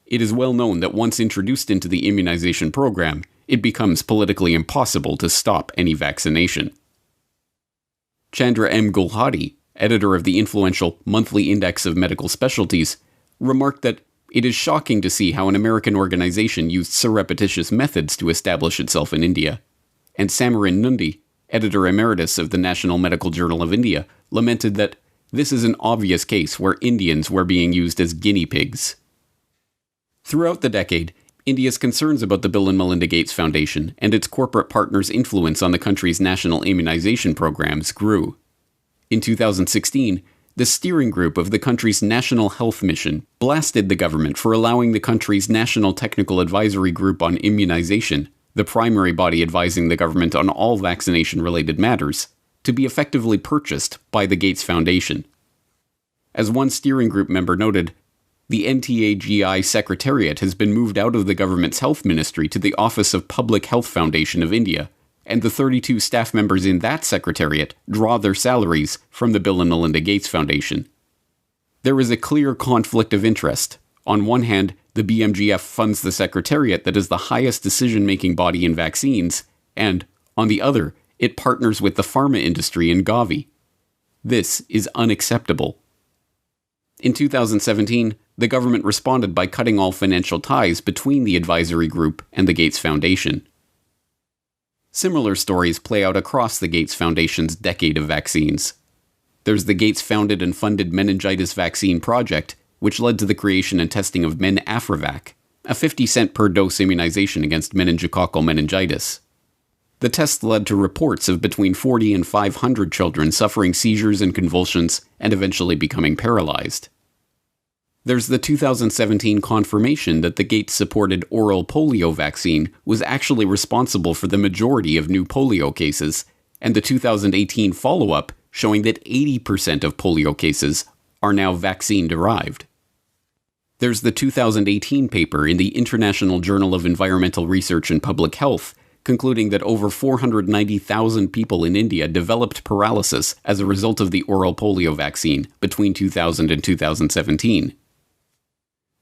It is well known that once introduced into the immunization program, it becomes politically impossible to stop any vaccination. Chandra M. Gulhati, editor of the influential Monthly Index of Medical Specialties, remarked that it is shocking to see how an American organization used surreptitious methods to establish itself in India. And Samarin Nundi, editor emeritus of the National Medical Journal of India, lamented that this is an obvious case where Indians were being used as guinea pigs. Throughout the decade, India's concerns about the Bill and Melinda Gates Foundation and its corporate partners' influence on the country's national immunization programs grew. In 2016, the steering group of the country's National Health Mission blasted the government for allowing the country's National Technical Advisory Group on Immunization, the primary body advising the government on all vaccination-related matters, to be effectively purchased by the Gates Foundation. As one steering group member noted, the NTAGI Secretariat has been moved out of the government's health ministry to the Office of Public Health Foundation of India, and the 32 staff members in that secretariat draw their salaries from the Bill and Melinda Gates Foundation. There is a clear conflict of interest. On one hand, the BMGF funds the secretariat that is the highest decision-making body in vaccines, and, on the other, it partners with the pharma industry in Gavi. This is unacceptable. In 2017, the government responded by cutting all financial ties between the advisory group and the Gates Foundation. Similar stories play out across the Gates Foundation's decade of vaccines. There's the Gates-founded and funded meningitis vaccine project, which led to the creation and testing of MenAfrivac, a 50-cent per dose immunization against meningococcal meningitis. The test led to reports of between 40 and 500 children suffering seizures and convulsions and eventually becoming paralyzed. There's the 2017 confirmation that the Gates-supported oral polio vaccine was actually responsible for the majority of new polio cases, and the 2018 follow-up showing that 80% of polio cases are now vaccine-derived. There's the 2018 paper in the International Journal of Environmental Research and Public Health concluding that over 490,000 people in India developed paralysis as a result of the oral polio vaccine between 2000 and 2017.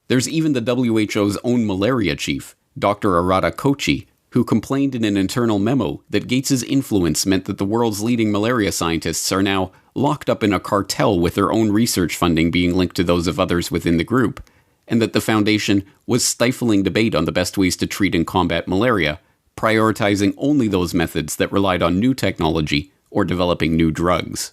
There's even the WHO's own malaria chief, Dr. Arata Kochi, who complained in an internal memo that Gates's influence meant that the world's leading malaria scientists are now locked up in a cartel with their own research funding being linked to those of others within the group, and that the foundation was stifling debate on the best ways to treat and combat malaria, prioritizing only those methods that relied on new technology or developing new drugs.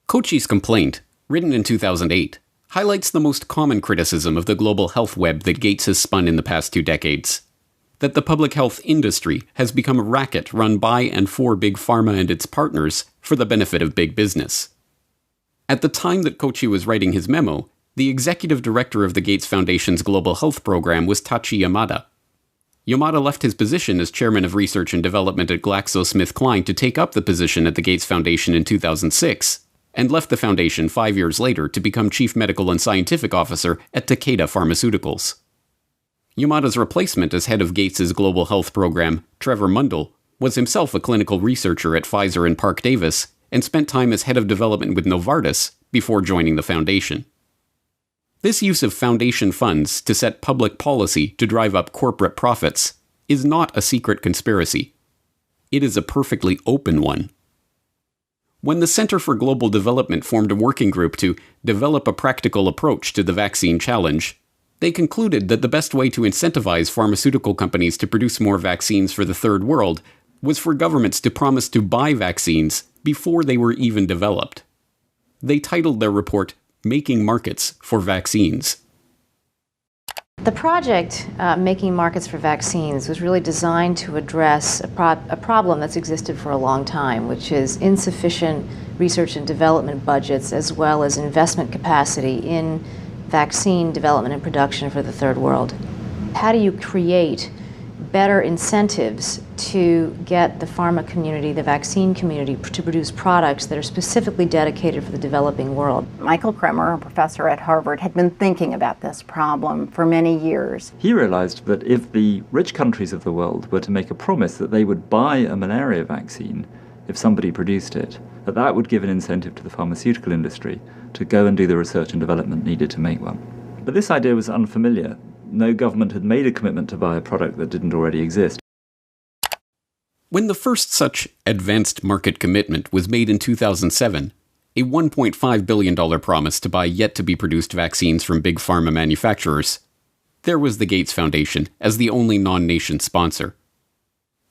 Kochi's complaint, written in 2008, highlights the most common criticism of the global health web that Gates has spun in the past 2 decades. That the public health industry has become a racket run by and for Big Pharma and its partners for the benefit of big business. At the time that Kochi was writing his memo, the executive director of the Gates Foundation's Global Health Program was Tachi Yamada. Yamada left his position as chairman of research and development at GlaxoSmithKline to take up the position at the Gates Foundation in 2006, and left the foundation 5 years later to become chief medical and scientific officer at Takeda Pharmaceuticals. Yamada's replacement as head of Gates's Global Health Program, Trevor Mundell, was himself a clinical researcher at Pfizer and Park Davis, and spent time as head of development with Novartis before joining the foundation. This use of foundation funds to set public policy to drive up corporate profits is not a secret conspiracy. It is a perfectly open one. When the Center for Global Development formed a working group to develop a practical approach to the vaccine challenge, they concluded that the best way to incentivize pharmaceutical companies to produce more vaccines for the Third World was for governments to promise to buy vaccines before they were even developed. They titled their report, Making Markets for Vaccines. The project, Making Markets for Vaccines, was really designed to address a problem that's existed for a long time, which is insufficient research and development budgets as well as investment capacity in vaccine development and production for the Third World. How do you create better incentives to get the pharma community, the vaccine community, to produce products that are specifically dedicated for the developing world? Michael Kremer, a professor at Harvard, had been thinking about this problem for many years. He realized that if the rich countries of the world were to make a promise that they would buy a malaria vaccine if somebody produced it, that would give an incentive to the pharmaceutical industry to go and do the research and development needed to make one. But this idea was unfamiliar. No government had made a commitment to buy a product that didn't already exist. When the first such advanced market commitment was made in 2007, a $1.5 billion promise to buy yet-to-be-produced vaccines from big pharma manufacturers, there was the Gates Foundation as the only non-nation sponsor.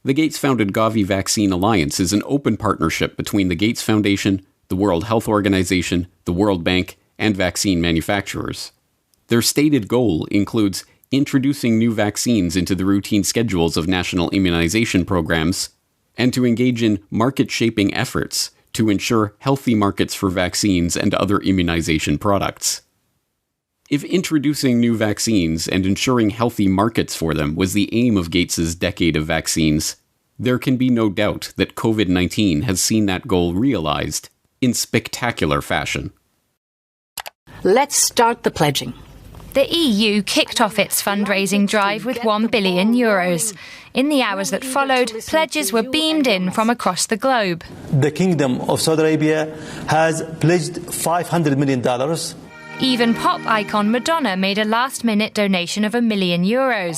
The Gates-founded Gavi Vaccine Alliance is an open partnership between the Gates Foundation, the World Health Organization, the World Bank, and vaccine manufacturers. Their stated goal includes introducing new vaccines into the routine schedules of national immunization programs, and to engage in market-shaping efforts to ensure healthy markets for vaccines and other immunization products. If introducing new vaccines and ensuring healthy markets for them was the aim of Gates's decade of vaccines, there can be no doubt that COVID-19 has seen that goal realized in spectacular fashion. Let's start the pledging. The EU kicked off its fundraising drive with €1 billion. In the hours that followed, pledges were beamed in from across the globe. The Kingdom of Saudi Arabia has pledged $500 million. Even pop icon Madonna made a last-minute donation of €1 million.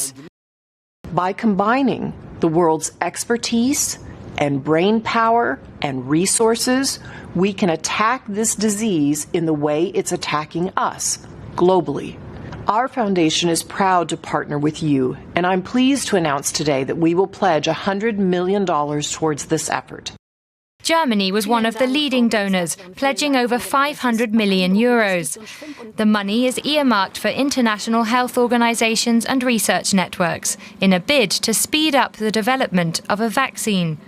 By combining the world's expertise and brain power and resources, we can attack this disease in the way it's attacking us, globally. Our foundation is proud to partner with you, and I'm pleased to announce today that we will pledge $100 million towards this effort. Germany was one of the leading donors, pledging over €500 million. The money is earmarked for international health organizations and research networks in a bid to speed up the development of a vaccine.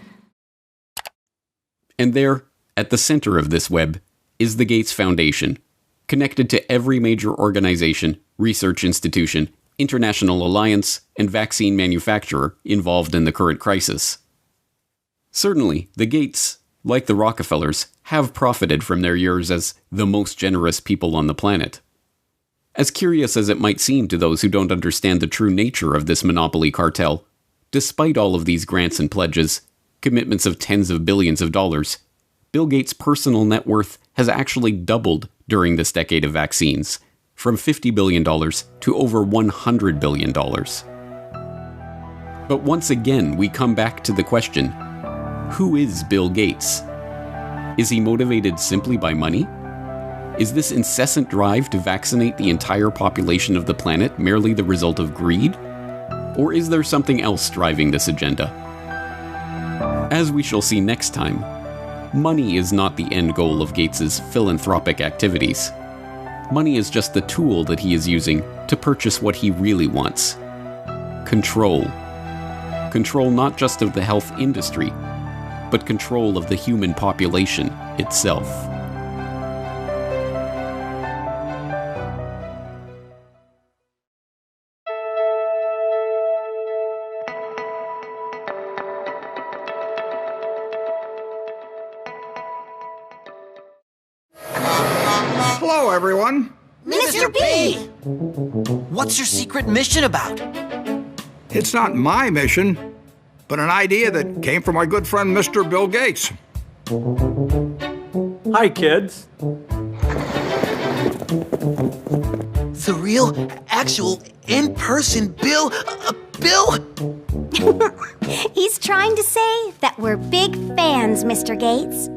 And there, at the center of this web, is the Gates Foundation, connected to every major organization, research institution, international alliance, and vaccine manufacturer involved in the current crisis. Certainly, the Gates, like the Rockefellers, have profited from their years as the most generous people on the planet. As curious as it might seem to those who don't understand the true nature of this monopoly cartel, Despite all of these grants and pledges, commitments of tens of billions of dollars, Bill Gates' personal net worth has actually doubled during this decade of vaccines, from $50 billion to over $100 billion. But once again, we come back to the question, who is Bill Gates? Is he motivated simply by money? Is this incessant drive to vaccinate the entire population of the planet merely the result of greed? Or is there something else driving this agenda? As we shall see next time, money is not the end goal of Gates's philanthropic activities. Money is just the tool that he is using to purchase what he really wants. Control. Control not just of the health industry, but control of the human population itself. Hello, everyone. Mr. B! What's your secret mission about? It's not my mission, but an idea that came from my good friend, Mr. Bill Gates. Hi, kids. The real, actual, in-person Bill... Bill? He's trying to say that we're big fans, Mr. Gates.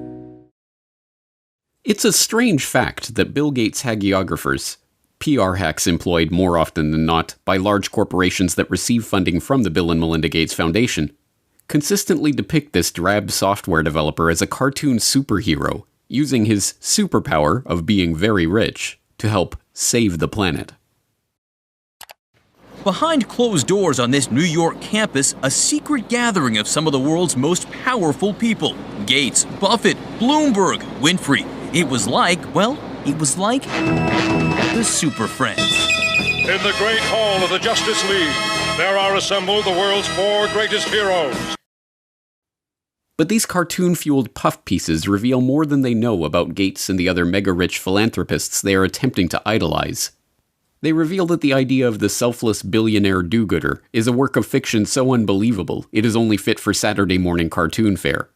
It's a strange fact that Bill Gates' hagiographers, PR hacks employed more often than not by large corporations that receive funding from the Bill and Melinda Gates Foundation, consistently depict this drab software developer as a cartoon superhero, using his superpower of being very rich to help save the planet. Behind closed doors on this New York campus, a secret gathering of some of the world's most powerful people. Gates, Buffett, Bloomberg, Winfrey. It was like the Super Friends. In the great hall of the Justice League, there are assembled the world's 4 greatest heroes. But these cartoon-fueled puff pieces reveal more than they know about Gates and the other mega-rich philanthropists they are attempting to idolize. They reveal that the idea of the selfless billionaire do-gooder is a work of fiction so unbelievable it is only fit for Saturday morning cartoon fare.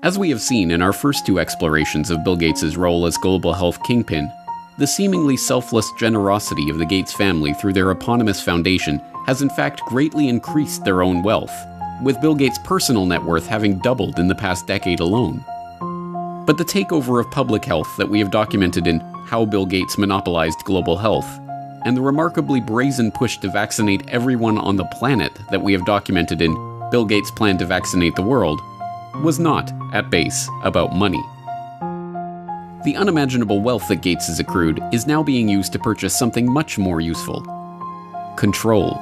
As we have seen in our first 2 explorations of Bill Gates' role as global health kingpin, the seemingly selfless generosity of the Gates family through their eponymous foundation has in fact greatly increased their own wealth, with Bill Gates' personal net worth having doubled in the past decade alone. But the takeover of public health that we have documented in How Bill Gates Monopolized Global Health, and the remarkably brazen push to vaccinate everyone on the planet that we have documented in Bill Gates' Plan to Vaccinate the World, was not, at base, about money. The unimaginable wealth that Gates has accrued is now being used to purchase something much more useful. Control.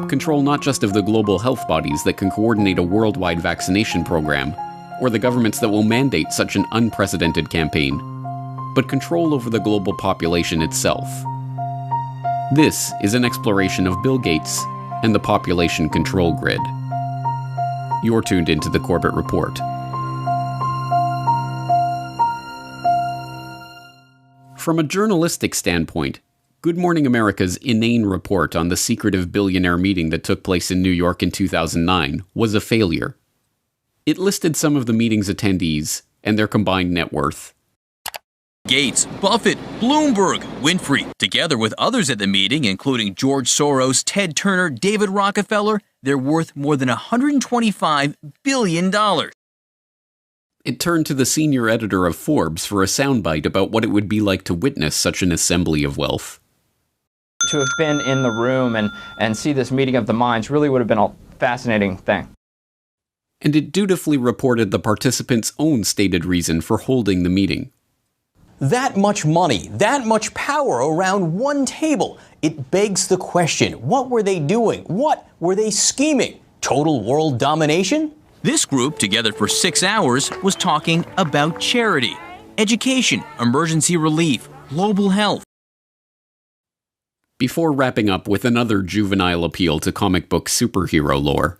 Control not just of the global health bodies that can coordinate a worldwide vaccination program, or the governments that will mandate such an unprecedented campaign, but control over the global population itself. This is an exploration of Bill Gates and the population control grid. You're tuned into the Corbett Report. From a journalistic standpoint, Good Morning America's inane report on the secretive billionaire meeting that took place in New York in 2009 was a failure. It listed some of the meeting's attendees and their combined net worth. Gates, Buffett, Bloomberg, Winfrey, together with others at the meeting, including George Soros, Ted Turner, David Rockefeller, they're worth more than $125 billion. It turned to the senior editor of Forbes for a soundbite about what it would be like to witness such an assembly of wealth. To have been in the room and see this meeting of the minds really would have been a fascinating thing. And it dutifully reported the participants' own stated reason for holding the meeting. That much money, that much power around one table. It begs the question, what were they doing? What were they scheming? Total world domination? This group, together for 6 hours, was talking about charity, education, emergency relief, global health. Before wrapping up with another juvenile appeal to comic book superhero lore.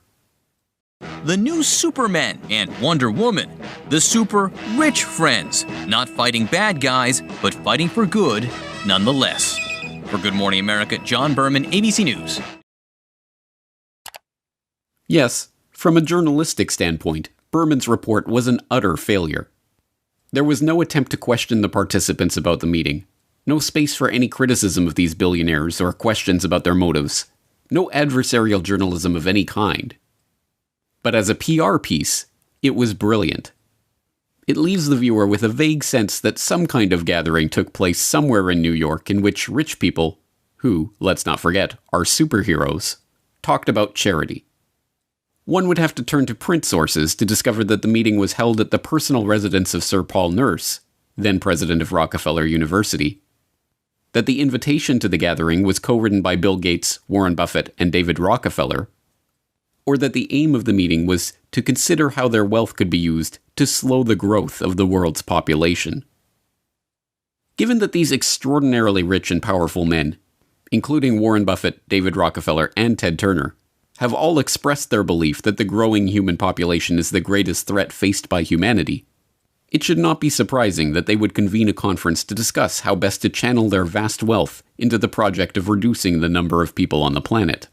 The new Superman and Wonder Woman, the super rich friends, not fighting bad guys, but fighting for good nonetheless. For Good Morning America, John Berman, ABC News. Yes, from a journalistic standpoint, Berman's report was an utter failure. There was no attempt to question the participants about the meeting, no space for any criticism of these billionaires or questions about their motives, no adversarial journalism of any kind. But as a PR piece, it was brilliant. It leaves the viewer with a vague sense that some kind of gathering took place somewhere in New York in which rich people, who, let's not forget, are superheroes, talked about charity. One would have to turn to print sources to discover that the meeting was held at the personal residence of Sir Paul Nurse, then president of Rockefeller University, that the invitation to the gathering was co-written by Bill Gates, Warren Buffett, and David Rockefeller, or that the aim of the meeting was to consider how their wealth could be used to slow the growth of the world's population. Given that these extraordinarily rich and powerful men, including Warren Buffett, David Rockefeller, and Ted Turner, have all expressed their belief that the growing human population is the greatest threat faced by humanity, it should not be surprising that they would convene a conference to discuss how best to channel their vast wealth into the project of reducing the number of people on the planet.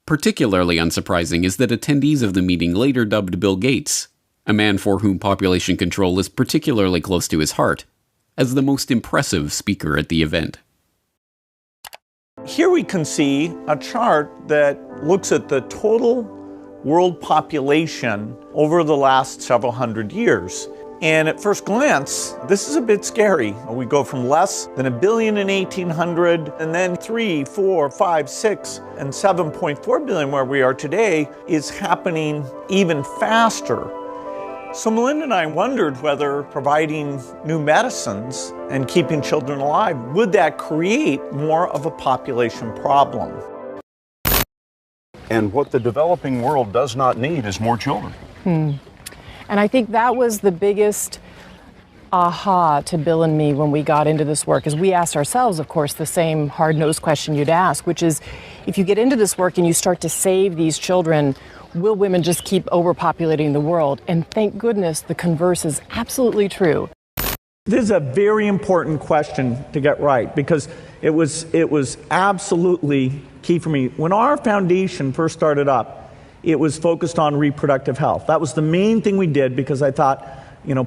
Particularly unsurprising is that attendees of the meeting later dubbed Bill Gates, a man for whom population control is particularly close to his heart, as the most impressive speaker at the event. Here we can see a chart that looks at the total world population over the last several hundred years. And at first glance, this is a bit scary. We go from less than 1 billion in 1800, and then 3, 4, 5, 6, and 7.4 billion where we are today is happening even faster. So Melinda and I wondered whether providing new medicines and keeping children alive, would that create more of a population problem? And what the developing world does not need is more children. And I think that was the biggest aha to Bill and me when we got into this work, is we asked ourselves, of course, the same hard-nosed question you'd ask, which is, if you get into this work and you start to save these children, will women just keep overpopulating the world? And thank goodness the converse is absolutely true. This is a very important question to get right, because it was absolutely key for me. When our foundation first started up, it was focused on reproductive health. That was the main thing we did, because I thought,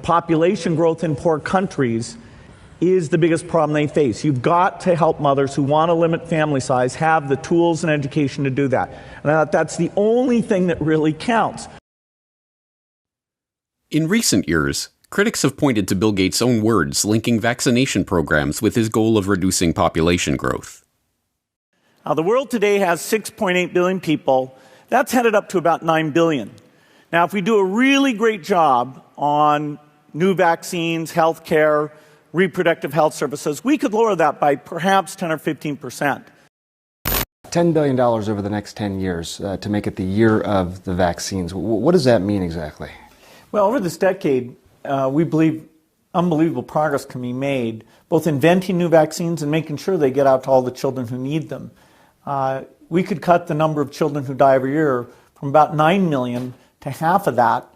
population growth in poor countries is the biggest problem they face. You've got to help mothers who want to limit family size have the tools and education to do that. And I thought that's the only thing that really counts. In recent years, critics have pointed to Bill Gates' own words linking vaccination programs with his goal of reducing population growth. Now, the world today has 6.8 billion people. That's headed up to about 9 billion. Now, if we do a really great job on new vaccines, healthcare, reproductive health services, we could lower that by perhaps 10 or 15%. $10 billion over the next 10 years to make it the year of the vaccines. What does that mean exactly? Well, over this decade, we believe unbelievable progress can be made, both inventing new vaccines and making sure they get out to all the children who need them. We could cut the number of children who die every year from about 9 million to half of that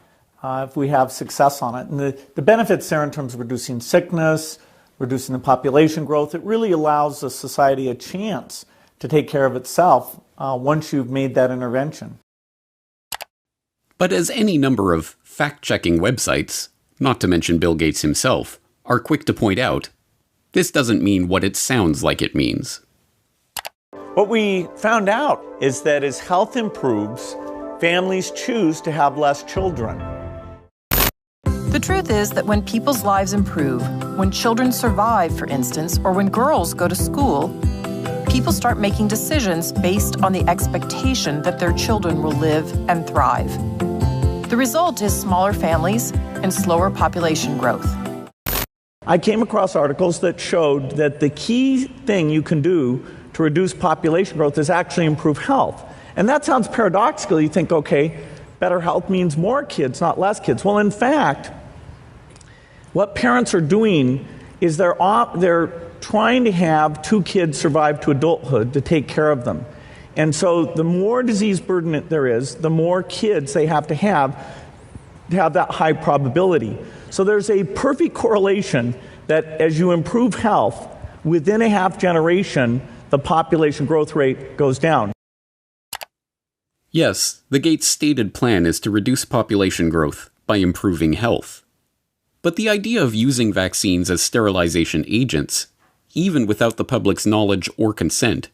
if we have success on it. And the benefits there in terms of reducing sickness, reducing the population growth, it really allows the society a chance to take care of itself once you've made that intervention. But as any number of fact-checking websites, not to mention Bill Gates himself, are quick to point out, this doesn't mean what it sounds like it means. What we found out is that as health improves, families choose to have less children. The truth is that when people's lives improve, when children survive, for instance, or when girls go to school, people start making decisions based on the expectation that their children will live and thrive. The result is smaller families and slower population growth. I came across articles that showed that the key thing you can do to reduce population growth is actually improve health. And that sounds paradoxical. You think, okay, better health means more kids, not less kids. Well, in fact, what parents are doing is they're trying to have 2 kids survive to adulthood to take care of them. And so the more disease burden there is, the more kids they have to have that high probability. So there's a perfect correlation that as you improve health, within a half generation, the population growth rate goes down. Yes, the Gates' stated plan is to reduce population growth by improving health. But the idea of using vaccines as sterilization agents, even without the public's knowledge or consent,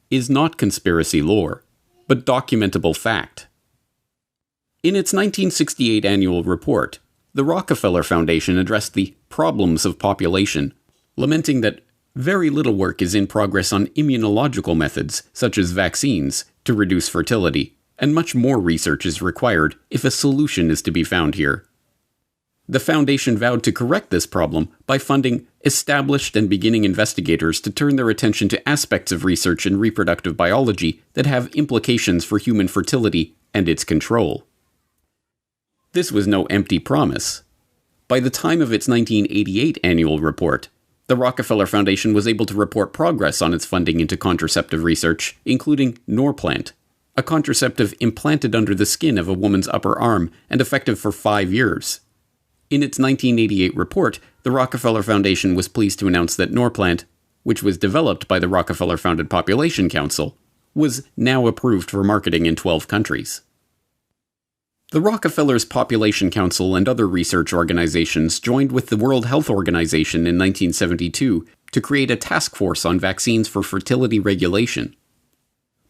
is not conspiracy lore, but documentable fact. In its 1968 annual report, the Rockefeller Foundation addressed the problems of population, lamenting that very little work is in progress on immunological methods, such as vaccines, to reduce fertility, and much more research is required if a solution is to be found here. The Foundation vowed to correct this problem by funding established and beginning investigators to turn their attention to aspects of research in reproductive biology that have implications for human fertility and its control. This was no empty promise. By the time of its 1988 annual report, the Rockefeller Foundation was able to report progress on its funding into contraceptive research, including Norplant, a contraceptive implanted under the skin of a woman's upper arm and effective for 5 years. In its 1988 report, the Rockefeller Foundation was pleased to announce that Norplant, which was developed by the Rockefeller-founded Population Council, was now approved for marketing in 12 countries. The Rockefeller's Population Council and other research organizations joined with the World Health Organization in 1972 to create a task force on vaccines for fertility regulation.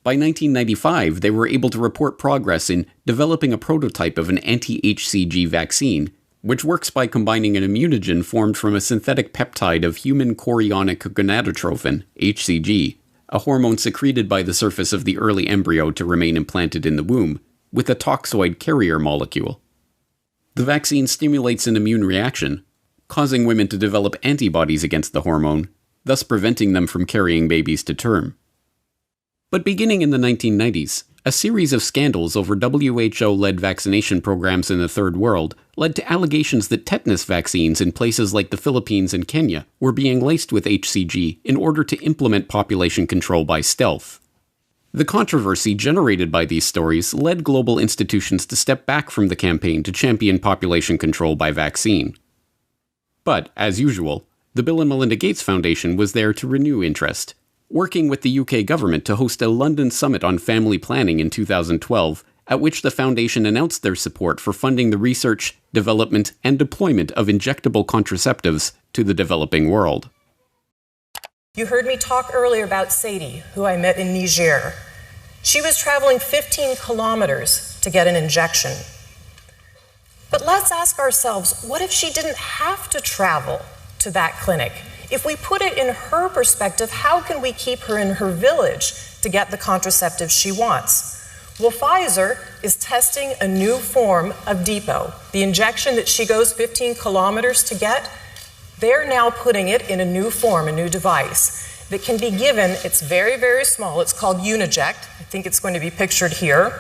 By 1995, they were able to report progress in developing a prototype of an anti-HCG vaccine, which works by combining an immunogen formed from a synthetic peptide of human chorionic gonadotrophin, HCG, a hormone secreted by the surface of the early embryo to remain implanted in the womb, with a toxoid carrier molecule. The vaccine stimulates an immune reaction, causing women to develop antibodies against the hormone, thus preventing them from carrying babies to term. But beginning in the 1990s, a series of scandals over WHO-led vaccination programs in the Third World led to allegations that tetanus vaccines in places like the Philippines and Kenya were being laced with HCG in order to implement population control by stealth. The controversy generated by these stories led global institutions to step back from the campaign to champion population control by vaccine. But, as usual, the Bill and Melinda Gates Foundation was there to renew interest, working with the UK government to host a London summit on family planning in 2012, at which the foundation announced their support for funding the research, development, and deployment of injectable contraceptives to the developing world. You heard me talk earlier about Sadie, who I met in Niger. She was traveling 15 kilometers to get an injection. But let's ask ourselves, what if she didn't have to travel to that clinic? If we put it in her perspective, how can we keep her in her village to get the contraceptive she wants? Well, Pfizer is testing a new form of Depot, the injection that she goes 15 kilometers to get. They're now putting it in a new form, a new device that can be given. It's very, very small. It's called Uniject. I think it's going to be pictured here.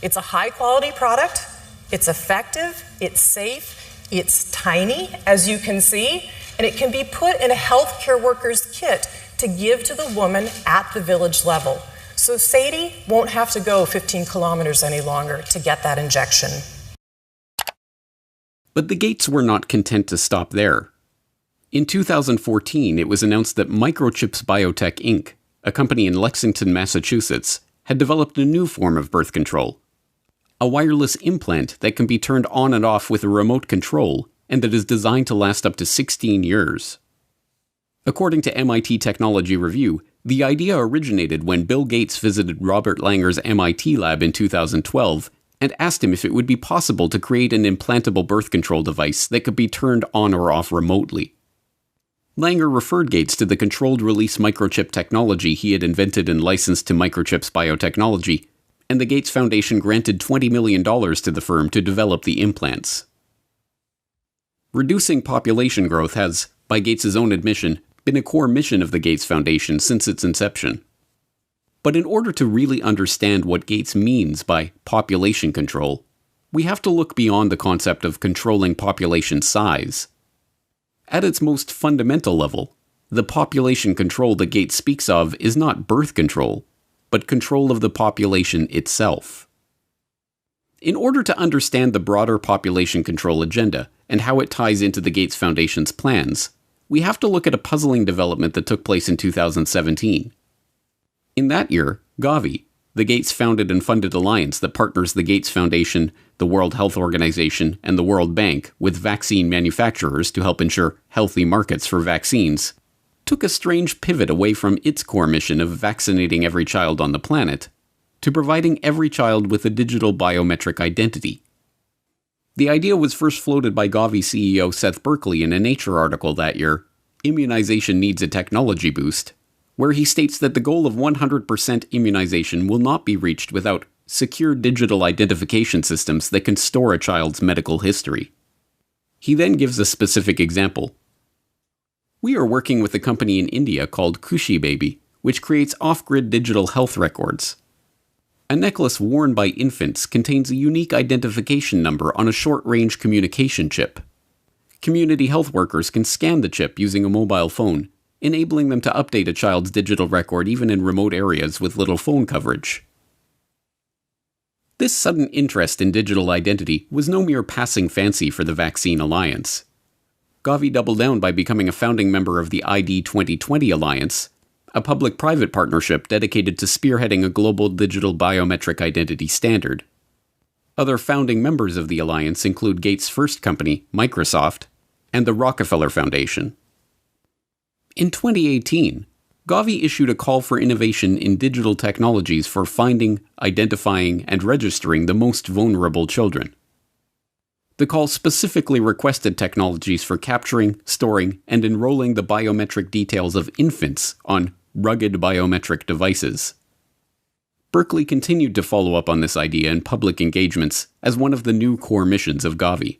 It's a high-quality product. It's effective. It's safe. It's tiny, as you can see. And it can be put in a healthcare worker's kit to give to the woman at the village level. So Sadie won't have to go 15 kilometers any longer to get that injection. But the Gates were not content to stop there. In 2014, it was announced that Microchips Biotech Inc., a company in Lexington, Massachusetts, had developed a new form of birth control. A wireless implant that can be turned on and off with a remote control and that is designed to last up to 16 years. According to MIT Technology Review, the idea originated when Bill Gates visited Robert Langer's MIT lab in 2012 and asked him if it would be possible to create an implantable birth control device that could be turned on or off remotely. Langer referred Gates to the controlled release microchip technology he had invented and licensed to Microchips Biotechnology, and the Gates Foundation granted $20 million to the firm to develop the implants. Reducing population growth has, by Gates' own admission, been a core mission of the Gates Foundation since its inception. But in order to really understand what Gates means by population control, we have to look beyond the concept of controlling population size. At its most fundamental level, the population control that Gates speaks of is not birth control, but control of the population itself. In order to understand the broader population control agenda and how it ties into the Gates Foundation's plans, we have to look at a puzzling development that took place in 2017. In that year, Gavi, the Gates founded and funded alliance that partners the Gates Foundation, the World Health Organization, and the World Bank with vaccine manufacturers to help ensure healthy markets for vaccines, took a strange pivot away from its core mission of vaccinating every child on the planet to providing every child with a digital biometric identity. The idea was first floated by Gavi CEO Seth Berkley in a Nature article that year, Immunization Needs a Technology Boost, where he states that the goal of 100% immunization will not be reached without secure digital identification systems that can store a child's medical history. He then gives a specific example. We are working with a company in India called Kushi Baby, which creates off-grid digital health records. A necklace worn by infants contains a unique identification number on a short-range communication chip. Community health workers can scan the chip using a mobile phone, enabling them to update a child's digital record even in remote areas with little phone coverage. This sudden interest in digital identity was no mere passing fancy for the Vaccine Alliance. Gavi doubled down by becoming a founding member of the ID 2020 Alliance, a public-private partnership dedicated to spearheading a global digital biometric identity standard. Other founding members of the alliance include Gates' first company, Microsoft, and the Rockefeller Foundation. In 2018, Gavi issued a call for innovation in digital technologies for finding, identifying, and registering the most vulnerable children. The call specifically requested technologies for capturing, storing, and enrolling the biometric details of infants on rugged biometric devices. Berkeley continued to follow up on this idea in public engagements as one of the new core missions of Gavi.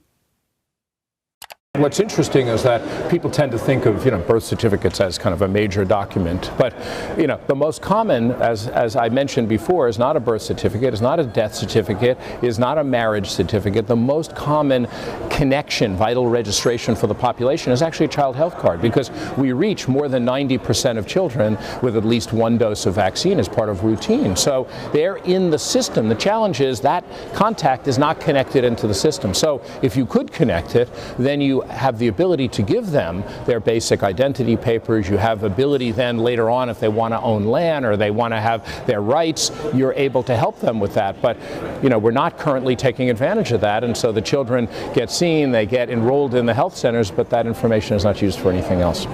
What's interesting is that people tend to think of, birth certificates as kind of a major document, but, the most common, as I mentioned before, is not a birth certificate, is not a death certificate, is not a marriage certificate. The most common connection, vital registration for the population is actually a child health card, because we reach more than 90% of children with at least one dose of vaccine as part of routine. So they're in the system. The challenge is that contact is not connected into the system. So if you could connect it, then you have the ability to give them their basic identity papers. You have ability then later on, if they want to own land or they want to have their rights, you're able to help them with that. But, we're not currently taking advantage of that. And so the children get seen, they get enrolled in the health centers, but that information is not used for anything else.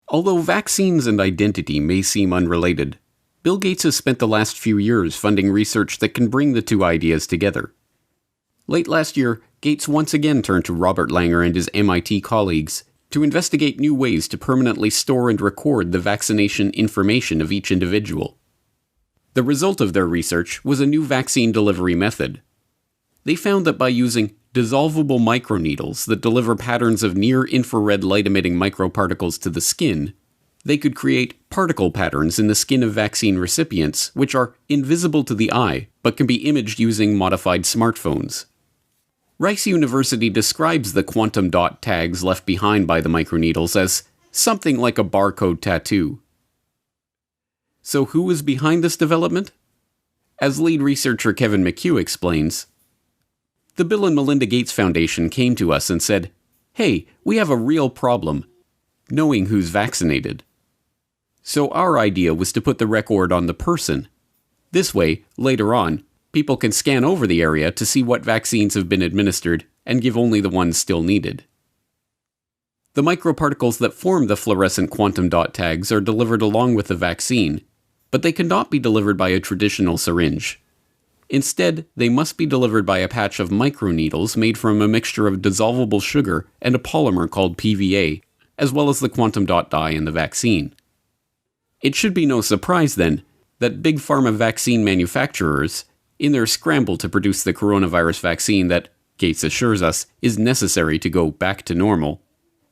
Although vaccines and identity may seem unrelated, Bill Gates has spent the last few years funding research that can bring the two ideas together. Late last year, Gates once again turned to Robert Langer and his MIT colleagues to investigate new ways to permanently store and record the vaccination information of each individual. The result of their research was a new vaccine delivery method. They found that by using dissolvable microneedles that deliver patterns of near-infrared light-emitting microparticles to the skin, they could create particle patterns in the skin of vaccine recipients which are invisible to the eye but can be imaged using modified smartphones. Rice University describes the quantum dot tags left behind by the microneedles as something like a barcode tattoo. So who is behind this development? As lead researcher Kevin McHugh explains, the Bill and Melinda Gates Foundation came to us and said, "Hey, we have a real problem, knowing who's vaccinated." So our idea was to put the record on the person. This way, later on, people can scan over the area to see what vaccines have been administered and give only the ones still needed. The microparticles that form the fluorescent quantum dot tags are delivered along with the vaccine, but they cannot be delivered by a traditional syringe. Instead, they must be delivered by a patch of microneedles made from a mixture of dissolvable sugar and a polymer called PVA, as well as the quantum dot dye in the vaccine. It should be no surprise, then, that big pharma vaccine manufacturers, in their scramble to produce the coronavirus vaccine that, Gates assures us, is necessary to go back to normal,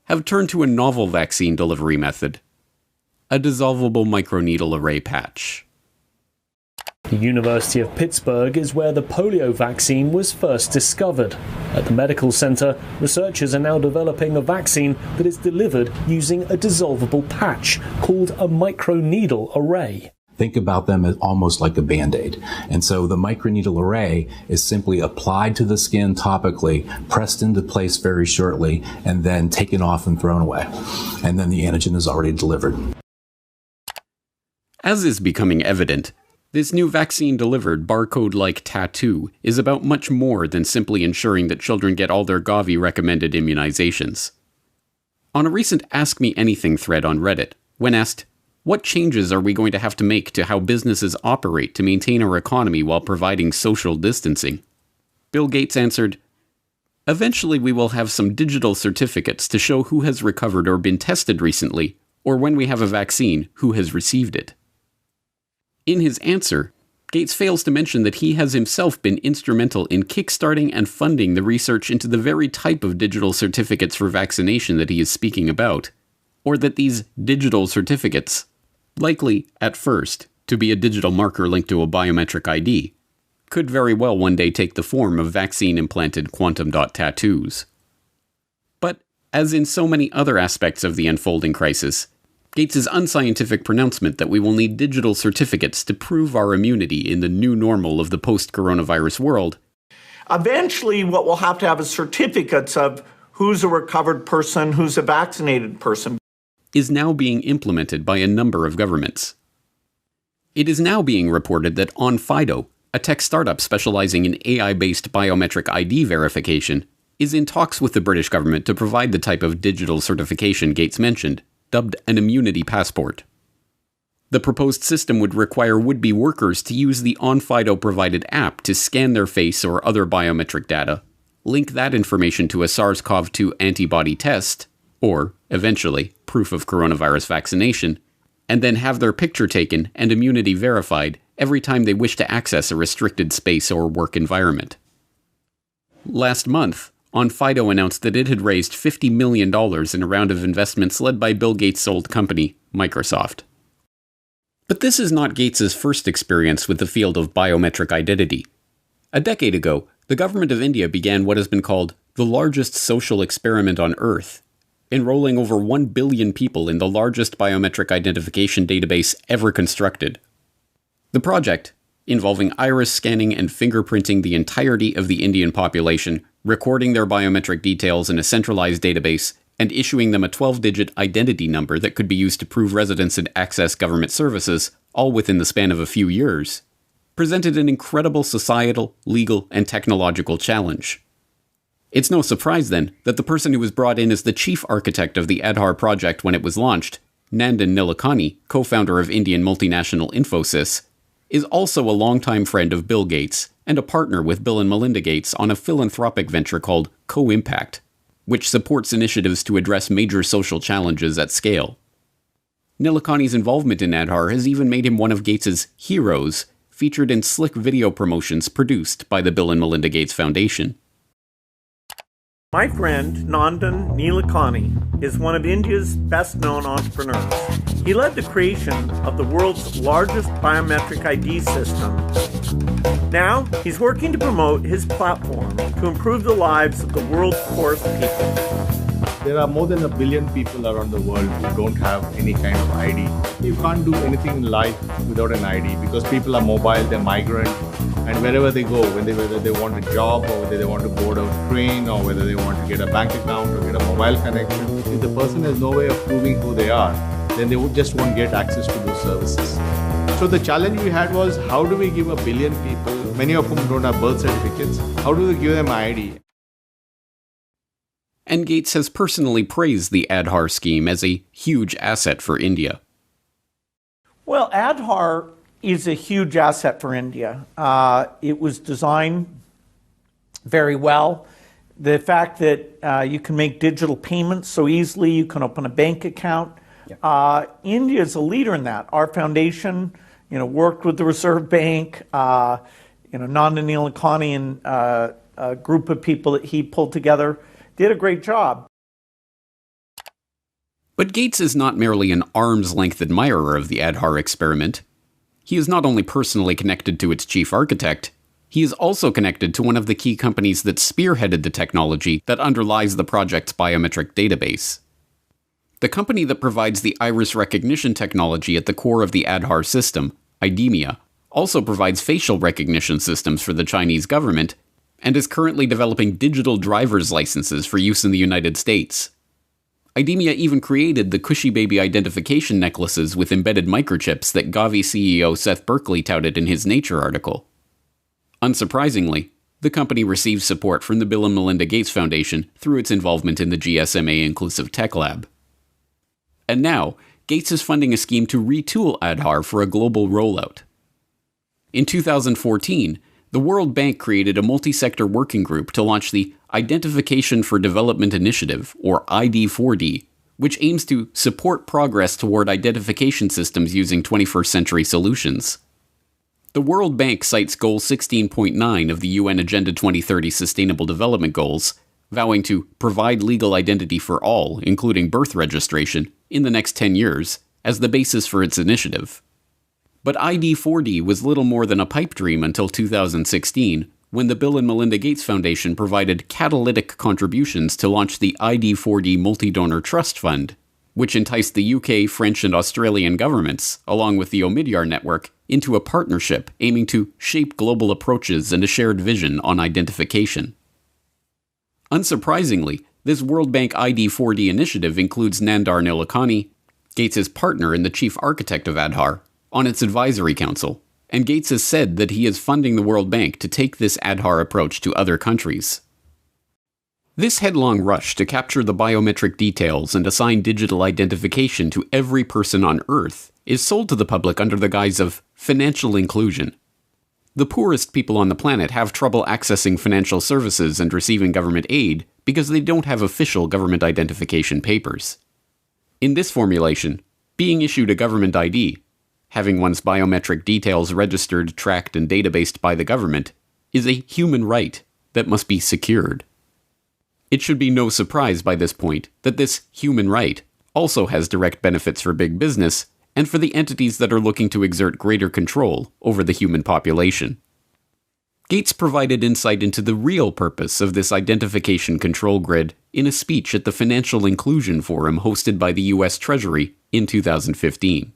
have turned to a novel vaccine delivery method: a dissolvable microneedle array patch. The University of Pittsburgh is where the polio vaccine was first discovered. At the medical center, researchers are now developing a vaccine that is delivered using a dissolvable patch called a microneedle array. Think about them as almost like a Band-Aid. And so the microneedle array is simply applied to the skin topically, pressed into place very shortly, and then taken off and thrown away. And then the antigen is already delivered. As is becoming evident, This new vaccine-delivered barcode-like tattoo is about much more than simply ensuring that children get all their Gavi-recommended immunizations. On a recent Ask Me Anything thread on Reddit, when asked, "What changes are we going to have to make to how businesses operate to maintain our economy while providing social distancing?" Bill Gates answered, "Eventually we will have some digital certificates to show who has recovered or been tested recently, or when we have a vaccine, who has received it." In his answer, Gates fails to mention that he has himself been instrumental in kickstarting and funding the research into the very type of digital certificates for vaccination that he is speaking about, or that these digital certificates, likely, at first, to be a digital marker linked to a biometric ID, could very well one day take the form of vaccine-implanted quantum dot tattoos. But, as in so many other aspects of the unfolding crisis, Gates' unscientific pronouncement that we will need digital certificates to prove our immunity in the new normal of the post-coronavirus world. Eventually, what we'll have to have is certificates of who's a recovered person, who's a vaccinated person. Is now being implemented by a number of governments. It is now being reported that OnFido, a tech startup specializing in AI-based biometric ID verification, is in talks with the British government to provide the type of digital certification Gates mentioned, dubbed an immunity passport. The proposed system would require would-be workers to use the OnFido-provided app to scan their face or other biometric data, link that information to a SARS-CoV-2 antibody test, or, eventually, proof of coronavirus vaccination, and then have their picture taken and immunity verified every time they wish to access a restricted space or work environment. Last month, OnFido announced that it had raised $50 million in a round of investments led by Bill Gates' old company, Microsoft. But this is not Gates' first experience with the field of biometric identity. A decade ago, the government of India began what has been called the largest social experiment on Earth, enrolling over 1 billion people in the largest biometric identification database ever constructed. The project, involving iris scanning and fingerprinting the entirety of the Indian population, recording their biometric details in a centralized database, and issuing them a 12-digit identity number that could be used to prove residence and access government services, all within the span of a few years, presented an incredible societal, legal, and technological challenge. It's no surprise, then, that the person who was brought in as the chief architect of the Aadhaar project when it was launched, Nandan Nilekani, co-founder of Indian multinational Infosys, is also a longtime friend of Bill Gates and a partner with Bill and Melinda Gates on a philanthropic venture called Co-Impact, which supports initiatives to address major social challenges at scale. Nilekani's involvement in Aadhaar has even made him one of Gates's heroes, featured in slick video promotions produced by the Bill and Melinda Gates Foundation. My friend Nandan Nilekani is one of India's best-known entrepreneurs. He led the creation of the world's largest biometric ID system. Now, he's working to promote his platform to improve the lives of the world's poorest people. There are more than 1 billion people around the world who don't have any kind of ID. You can't do anything in life without an ID because people are mobile, they're migrant, and wherever they go, whether they want a job or whether they want to board a train or whether they want to get a bank account or get a mobile connection, if the person has no way of proving who they are, then they just won't get access to those services. So the challenge we had was, how do we give 1 billion people, many of whom don't have birth certificates, how do we give them ID? And Gates has personally praised the Aadhaar scheme as a huge asset for India. Well, Aadhaar is a huge asset for India. It was designed very well. The fact that you can make digital payments so easily, you can open a bank account. India is a leader in that. Our foundation, worked with the Reserve Bank. Nandan Nilekani and a group of people that he pulled together did a great job. But Gates is not merely an arm's-length admirer of the Aadhaar experiment. He is not only personally connected to its chief architect, he is also connected to one of the key companies that spearheaded the technology that underlies the project's biometric database. The company that provides the iris recognition technology at the core of the Aadhaar system, IDEMIA, also provides facial recognition systems for the Chinese government and is currently developing digital driver's licenses for use in the United States. IDEMIA even created the cushy baby identification necklaces with embedded microchips that Gavi CEO Seth Berkley touted in his Nature article. Unsurprisingly, the company receives support from the Bill and Melinda Gates Foundation through its involvement in the GSMA Inclusive Tech Lab. And now, Gates is funding a scheme to retool Aadhaar for a global rollout. In 2014, the World Bank created a multi-sector working group to launch the Identification for Development Initiative, or ID4D, which aims to support progress toward identification systems using 21st century solutions. The World Bank cites Goal 16.9 of the UN Agenda 2030 Sustainable Development Goals, vowing to provide legal identity for all, including birth registration, in the next 10 years, as the basis for its initiative. But ID4D was little more than a pipe dream until 2016, when the Bill and Melinda Gates Foundation provided catalytic contributions to launch the ID4D Multi-Donor Trust Fund, which enticed the UK, French, and Australian governments, along with the Omidyar network, into a partnership aiming to shape global approaches and a shared vision on identification. Unsurprisingly, this World Bank ID4D initiative includes Nandar Nilekani, Gates' partner and the chief architect of Aadhaar, on its advisory council, and Gates has said that he is funding the World Bank to take this Aadhaar approach to other countries. This headlong rush to capture the biometric details and assign digital identification to every person on Earth is sold to the public under the guise of financial inclusion. The poorest people on the planet have trouble accessing financial services and receiving government aid because they don't have official government identification papers. In this formulation, being issued a government ID, having one's biometric details registered, tracked, and databased by the government, is a human right that must be secured. It should be no surprise by this point that this human right also has direct benefits for big business and for the entities that are looking to exert greater control over the human population. Gates provided insight into the real purpose of this identification control grid in a speech at the Financial Inclusion Forum hosted by the U.S. Treasury in 2015.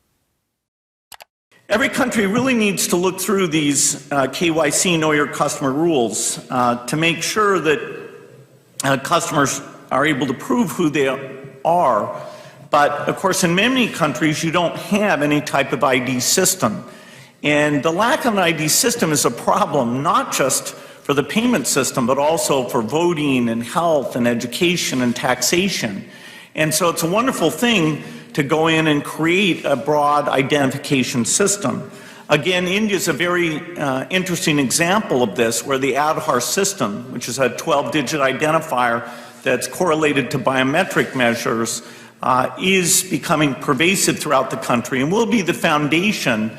Every country really needs to look through these KYC Know Your Customer rules to make sure that customers are able to prove who they are. But of course, in many countries, you don't have any type of ID system. And the lack of an ID system is a problem, not just for the payment system, but also for voting and health and education and taxation. And so it's a wonderful thing to go in and create a broad identification system. Again, India is a very interesting example of this, where the Aadhaar system, which is a 12-digit identifier that's correlated to biometric measures, is becoming pervasive throughout the country and will be the foundation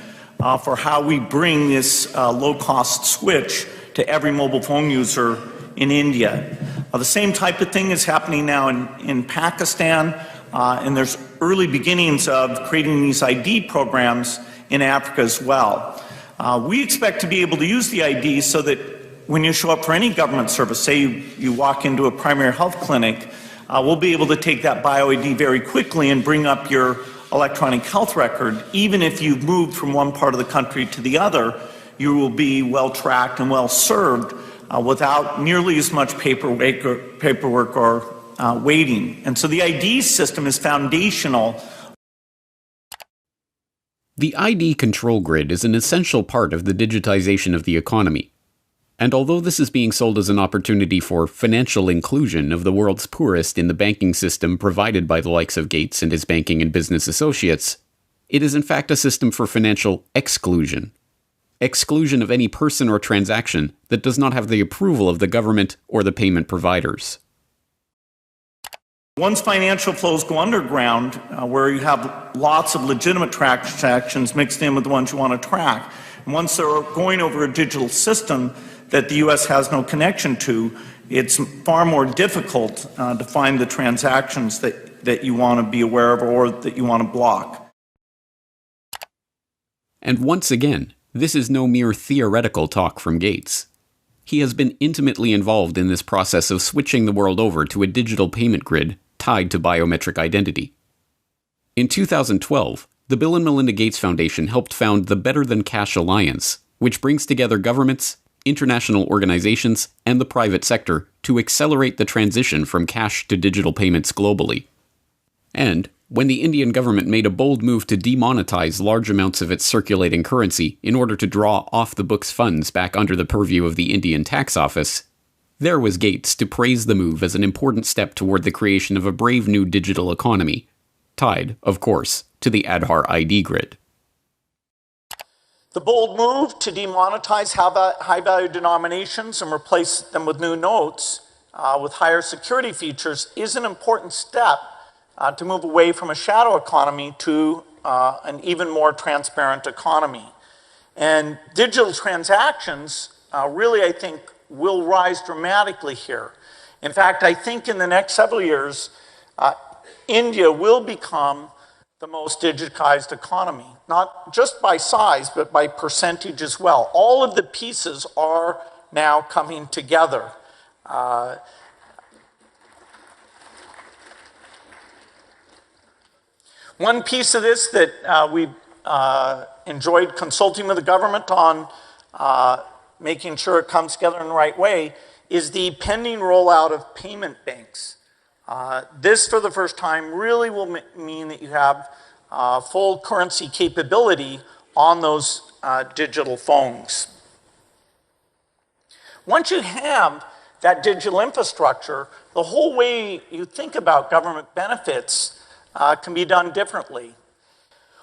for how we bring this low-cost switch to every mobile phone user in India. The same type of thing is happening now in Pakistan, and there's early beginnings of creating these ID programs in Africa as well. We expect to be able to use the ID so that when you show up for any government service, say you walk into a primary health clinic, we'll be able to take that bio-ID very quickly and bring up your electronic health record. Even if you've moved from one part of the country to the other, you will be well tracked and well served without nearly as much paperwork or waiting. And so the ID system is foundational. The ID control grid is an essential part of the digitization of the economy. And although this is being sold as an opportunity for financial inclusion of the world's poorest in the banking system provided by the likes of Gates and his banking and business associates, it is in fact a system for financial exclusion. Exclusion of any person or transaction that does not have the approval of the government or the payment providers. Once financial flows go underground, where you have lots of legitimate transactions mixed in with the ones you want to track, and once they're going over a digital system that the U.S. has no connection to, it's far more difficult to find the transactions that you want to be aware of or that you want to block. And once again, this is no mere theoretical talk from Gates. He has been intimately involved in this process of switching the world over to a digital payment grid tied to biometric identity. In 2012, the Bill and Melinda Gates Foundation helped found the Better Than Cash Alliance, which brings together governments, international organizations, and the private sector to accelerate the transition from cash to digital payments globally. And when the Indian government made a bold move to demonetize large amounts of its circulating currency in order to draw off-the-books funds back under the purview of the Indian tax office, there was Gates to praise the move as an important step toward the creation of a brave new digital economy, tied, of course, to the Aadhaar ID grid. The bold move to demonetize high-value denominations and replace them with new notes with higher security features is an important step to move away from a shadow economy to an even more transparent economy. And digital transactions really, I think, will rise dramatically here. In fact, I think in the next several years, India will become the most digitized economy, not just by size, but by percentage as well. All of the pieces are now coming together. One piece of this that we enjoyed consulting with the government on making sure it comes together in the right way is the pending rollout of payment banks. This, for the first time, really will mean that you have full currency capability on those digital phones. Once you have that digital infrastructure, the whole way you think about government benefits can be done differently.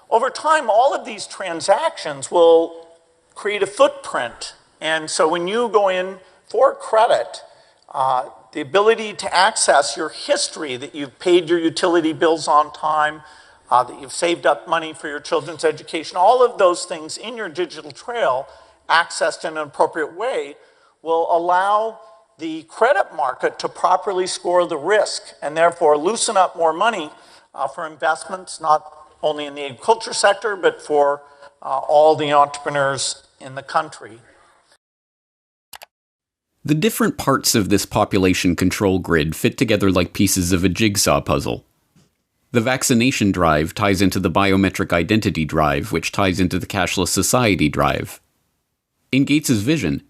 Over time, all of these transactions will create a footprint. And so when you go in for credit, the ability to access your history, that you've paid your utility bills on time, that you've saved up money for your children's education, all of those things in your digital trail, accessed in an appropriate way, will allow the credit market to properly score the risk and therefore loosen up more money for investments, not only in the agriculture sector, but for all the entrepreneurs in the country. The different parts of this population control grid fit together like pieces of a jigsaw puzzle. The vaccination drive ties into the biometric identity drive, which ties into the cashless society drive. In Gates's vision,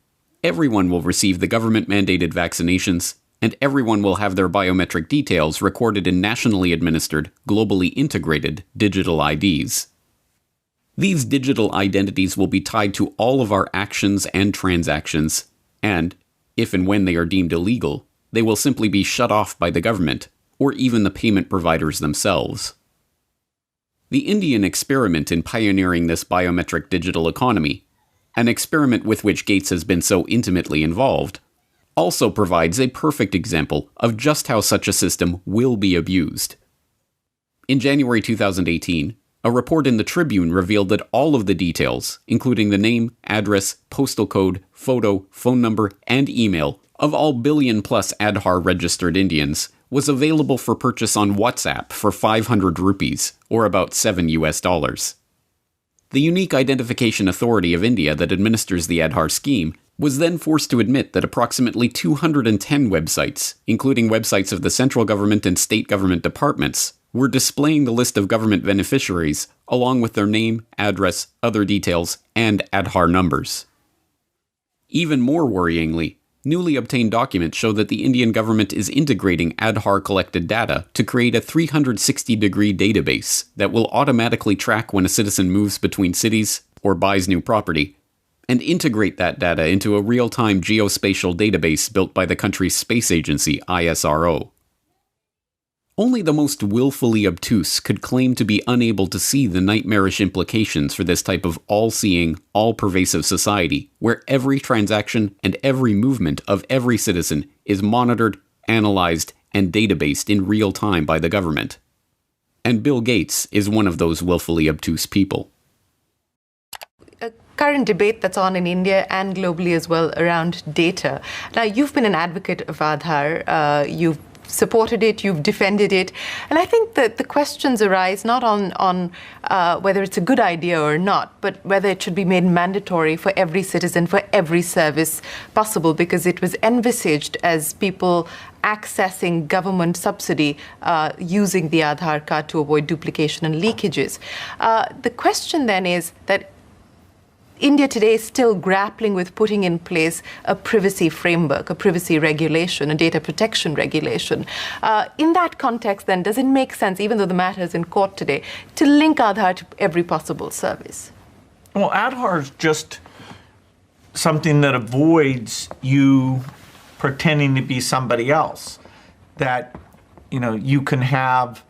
everyone will receive the government-mandated vaccinations, and everyone will have their biometric details recorded in nationally administered, globally integrated digital IDs. These digital identities will be tied to all of our actions and transactions, and, if and when they are deemed illegal, they will simply be shut off by the government, or even the payment providers themselves. The Indian experiment in pioneering this biometric digital economy, an experiment with which Gates has been so intimately involved, also provides a perfect example of just how such a system will be abused. In January 2018, a report in the Tribune revealed that all of the details, including the name, address, postal code, photo, phone number, and email of all billion-plus Aadhaar registered Indians, was available for purchase on WhatsApp for 500 rupees, or about $7 US. The Unique Identification Authority of India that administers the Aadhaar scheme was then forced to admit that approximately 210 websites, including websites of the central government and state government departments, were displaying the list of government beneficiaries along with their name, address, other details, and Aadhaar numbers. Even more worryingly, newly obtained documents show that the Indian government is integrating Aadhaar collected data to create a 360-degree database that will automatically track when a citizen moves between cities or buys new property, and integrate that data into a real-time geospatial database built by the country's space agency, ISRO. Only the most willfully obtuse could claim to be unable to see the nightmarish implications for this type of all-seeing, all-pervasive society, where every transaction and every movement of every citizen is monitored, analyzed, and databased in real time by the government. And Bill Gates is one of those willfully obtuse people. Current debate that's on in India and globally as well around data. Now, you've been an advocate of Aadhaar. You've supported it, you've defended it. And I think that the questions arise not on whether it's a good idea or not, but whether it should be made mandatory for every citizen, for every service possible, because it was envisaged as people accessing government subsidy using the Aadhaar card to avoid duplication and leakages. The question then is that India today is still grappling with putting in place a privacy framework, a privacy regulation, a data protection regulation. In that context, then, does it make sense, even though the matter is in court today, to link Aadhaar to every possible service? Well, Aadhaar is just something that avoids you pretending to be somebody else. That, you can have,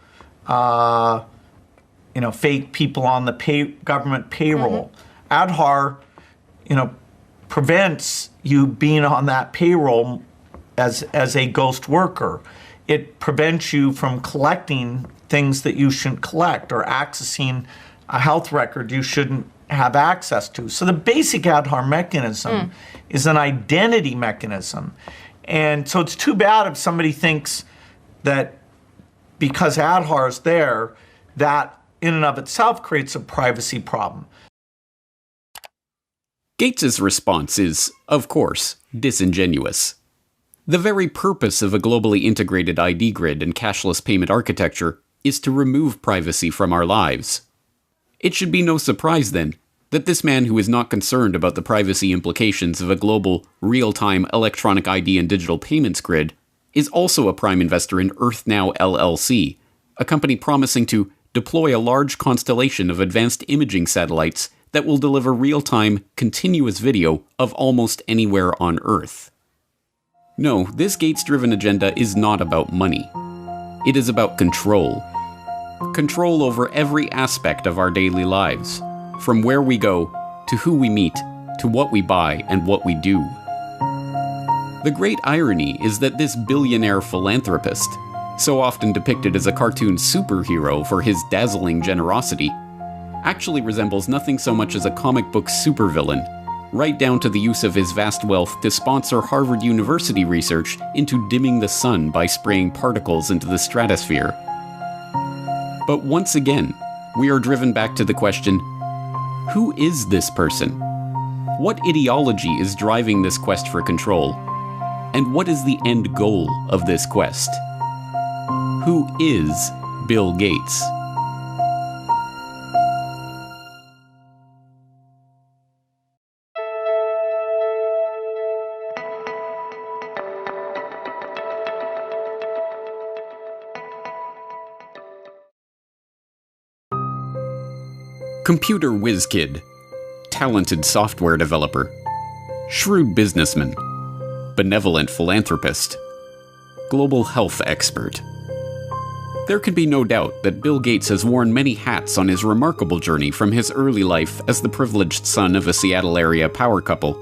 fake people on the government payroll. Aadhaar, prevents you being on that payroll as a ghost worker. It prevents you from collecting things that you shouldn't collect or accessing a health record you shouldn't have access to. So the basic Aadhaar mechanism is an identity mechanism. And so it's too bad if somebody thinks that because Aadhaar is there, that in and of itself creates a privacy problem. Gates's response is, of course, disingenuous. The very purpose of a globally integrated ID grid and cashless payment architecture is to remove privacy from our lives. It should be no surprise, then, that this man who is not concerned about the privacy implications of a global, real-time electronic ID and digital payments grid is also a prime investor in EarthNow LLC, a company promising to deploy a large constellation of advanced imaging satellites that will deliver real-time, continuous video of almost anywhere on Earth. No, this Gates-driven agenda is not about money. It is about control. Control over every aspect of our daily lives, from where we go, to who we meet, to what we buy and what we do. The great irony is that this billionaire philanthropist, so often depicted as a cartoon superhero for his dazzling generosity, actually resembles nothing so much as a comic book supervillain, right down to the use of his vast wealth to sponsor Harvard University research into dimming the sun by spraying particles into the stratosphere. But once again, we are driven back to the question, who is this person? What ideology is driving this quest for control? And what is the end goal of this quest? Who is Bill Gates? Computer whiz kid, talented software developer, shrewd businessman, benevolent philanthropist, global health expert. There can be no doubt that Bill Gates has worn many hats on his remarkable journey from his early life as the privileged son of a Seattle area power couple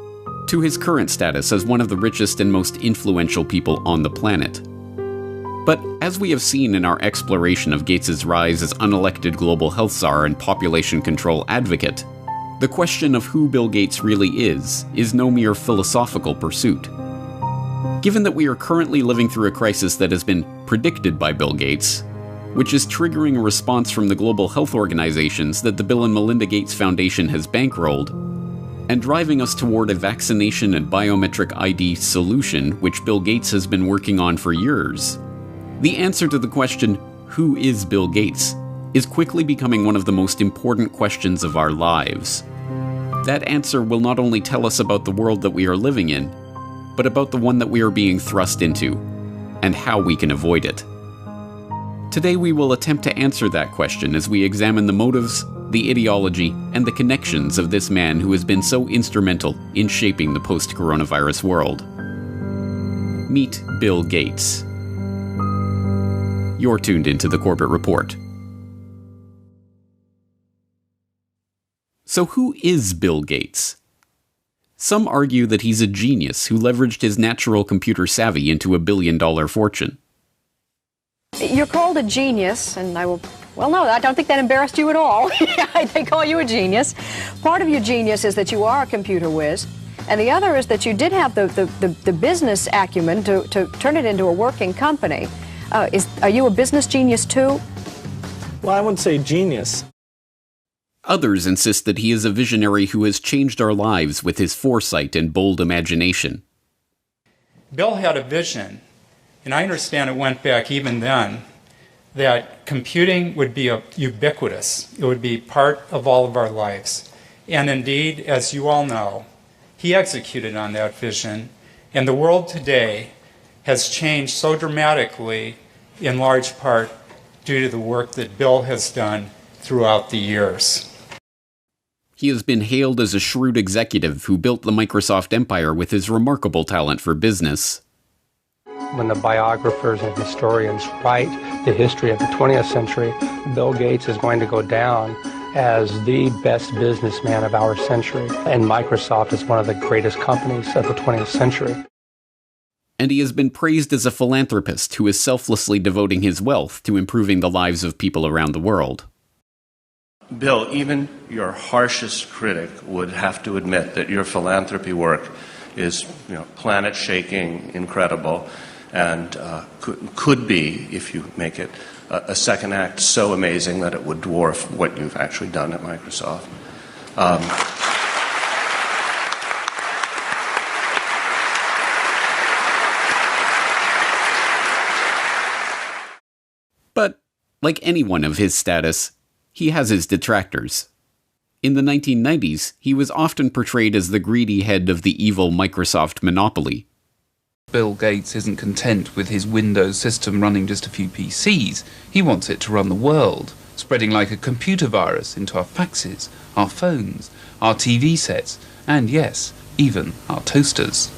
to his current status as one of the richest and most influential people on the planet. But as we have seen in our exploration of Gates's rise as unelected global health czar and population control advocate, the question of who Bill Gates really is no mere philosophical pursuit. Given that we are currently living through a crisis that has been predicted by Bill Gates, which is triggering a response from the global health organizations that the Bill and Melinda Gates Foundation has bankrolled, and driving us toward a vaccination and biometric ID solution which Bill Gates has been working on for years, the answer to the question, who is Bill Gates, is quickly becoming one of the most important questions of our lives. That answer will not only tell us about the world that we are living in, but about the one that we are being thrust into, and how we can avoid it. Today we will attempt to answer that question as we examine the motives, the ideology, and the connections of this man who has been so instrumental in shaping the post-coronavirus world. Meet Bill Gates. You're tuned into the Corbett Report. So who is Bill Gates? Some argue that he's a genius who leveraged his natural computer savvy into a billion-dollar fortune. You're called a genius, and I will... Well, no, I don't think that embarrassed you at all. They call you a genius. Part of your genius is that you are a computer whiz, and the other is that you did have the business acumen to turn it into a working company. Are you a business genius too? Well, I wouldn't say genius. Others insist that he is a visionary who has changed our lives with his foresight and bold imagination. Bill had a vision, and I understand it went back even then, that computing would be ubiquitous. It would be part of all of our lives. And indeed, as you all know, he executed on that vision, and the world today has changed so dramatically in large part due to the work that Bill has done throughout the years. He has been hailed as a shrewd executive who built the Microsoft empire with his remarkable talent for business. When the biographers and historians write the history of the 20th century, Bill Gates is going to go down as the best businessman of our century. And Microsoft is one of the greatest companies of the 20th century. And he has been praised as a philanthropist who is selflessly devoting his wealth to improving the lives of people around the world. Bill, even your harshest critic would have to admit that your philanthropy work is, planet-shaking, incredible, and could be, if you make it a second act, so amazing that it would dwarf what you've actually done at Microsoft. But, like anyone of his status, he has his detractors. In the 1990s, he was often portrayed as the greedy head of the evil Microsoft monopoly. Bill Gates isn't content with his Windows system running just a few PCs. He wants it to run the world, spreading like a computer virus into our faxes, our phones, our TV sets, and yes, even our toasters.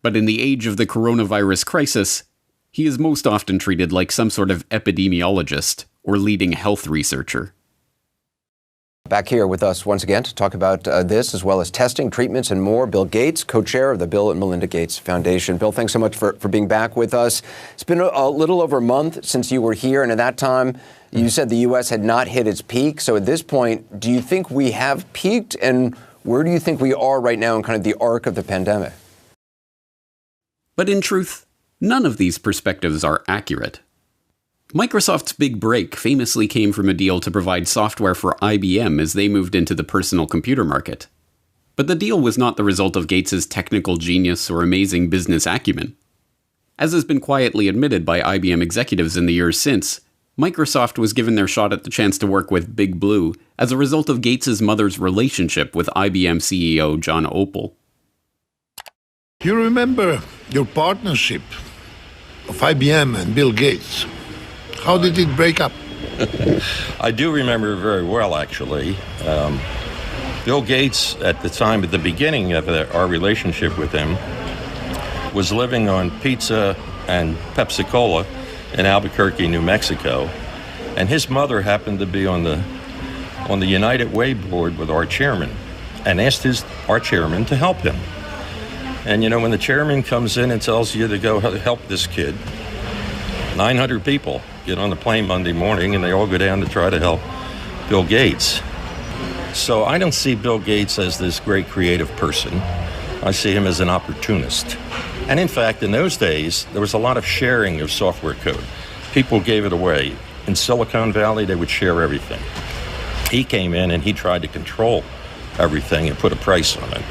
But in the age of the coronavirus crisis, he is most often treated like some sort of epidemiologist or leading health researcher. Back here with us once again to talk about this, as well as testing, treatments, and more, Bill Gates, co-chair of the Bill and Melinda Gates Foundation. Bill, thanks so much for being back with us. It's been a little over a month since you were here, and at that time, you said the U.S. had not hit its peak. So at this point, do you think we have peaked, and where do you think we are right now in kind of the arc of the pandemic? But in truth, none of these perspectives are accurate. Microsoft's big break famously came from a deal to provide software for IBM as they moved into the personal computer market. But the deal was not the result of Gates's technical genius or amazing business acumen. As has been quietly admitted by IBM executives in the years since, Microsoft was given their shot at the chance to work with Big Blue as a result of Gates's mother's relationship with IBM CEO John Opel. You remember your partnership of IBM and Bill Gates. How did it break up? I do remember very well, actually. Bill Gates, at the time, at the beginning of our relationship with him, was living on pizza and Pepsi-Cola in Albuquerque, New Mexico. And his mother happened to be on the United Way board with our chairman and asked our chairman to help him. And, when the chairman comes in and tells you to go help this kid, 900 people get on the plane Monday morning, and they all go down to try to help Bill Gates. So I don't see Bill Gates as this great creative person. I see him as an opportunist. And in fact, in those days, there was a lot of sharing of software code. People gave it away. In Silicon Valley, they would share everything. He came in and he tried to control everything and put a price on it.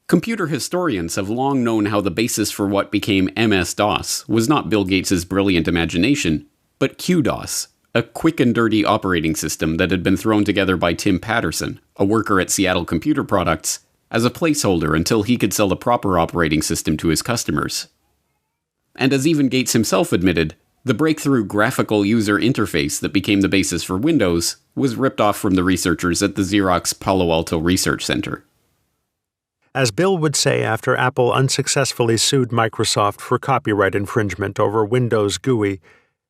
Computer historians have long known how the basis for what became MS-DOS was not Bill Gates' brilliant imagination, but QDOS, a quick and dirty operating system that had been thrown together by Tim Patterson, a worker at Seattle Computer Products, as a placeholder until he could sell the proper operating system to his customers. And as even Gates himself admitted, the breakthrough graphical user interface that became the basis for Windows was ripped off from the researchers at the Xerox Palo Alto Research Center. As Bill would say after Apple unsuccessfully sued Microsoft for copyright infringement over Windows GUI,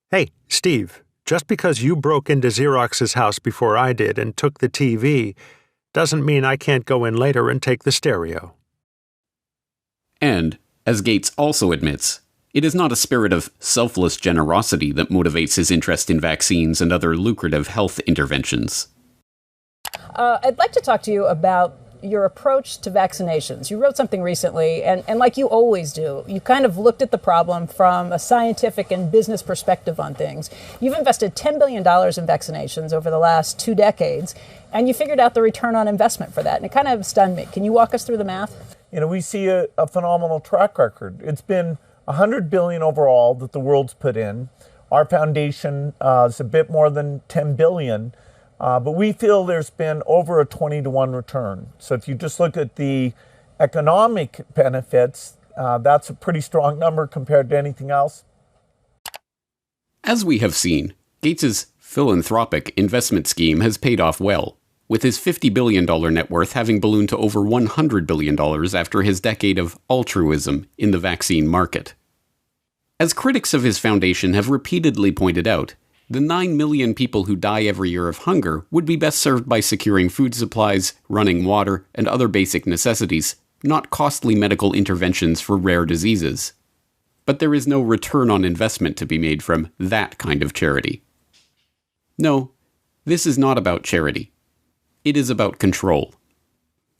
"Hey, Steve, just because you broke into Xerox's house before I did and took the TV, doesn't mean I can't go in later and take the stereo." And, as Gates also admits, it is not a spirit of selfless generosity that motivates his interest in vaccines and other lucrative health interventions. I'd like to talk to you about your approach to vaccinations. You wrote something recently, and like you always do, you kind of looked at the problem from a scientific and business perspective on things. You've invested $10 billion in vaccinations over the last 2 decades, and you figured out the return on investment for that, and it kind of stunned me. Can you walk us through the math? We see a phenomenal track record. It's been $100 billion overall that the world's put in. Our foundation is a bit more than $10 billion, but we feel there's been over a 20-to-1 return. So if you just look at the economic benefits, that's a pretty strong number compared to anything else. As we have seen, Gates's philanthropic investment scheme has paid off well, with his $50 billion net worth having ballooned to over $100 billion after his decade of altruism in the vaccine market. As critics of his foundation have repeatedly pointed out, the 9 million people who die every year of hunger would be best served by securing food supplies, running water, and other basic necessities, not costly medical interventions for rare diseases. But there is no return on investment to be made from that kind of charity. No, this is not about charity. It is about control.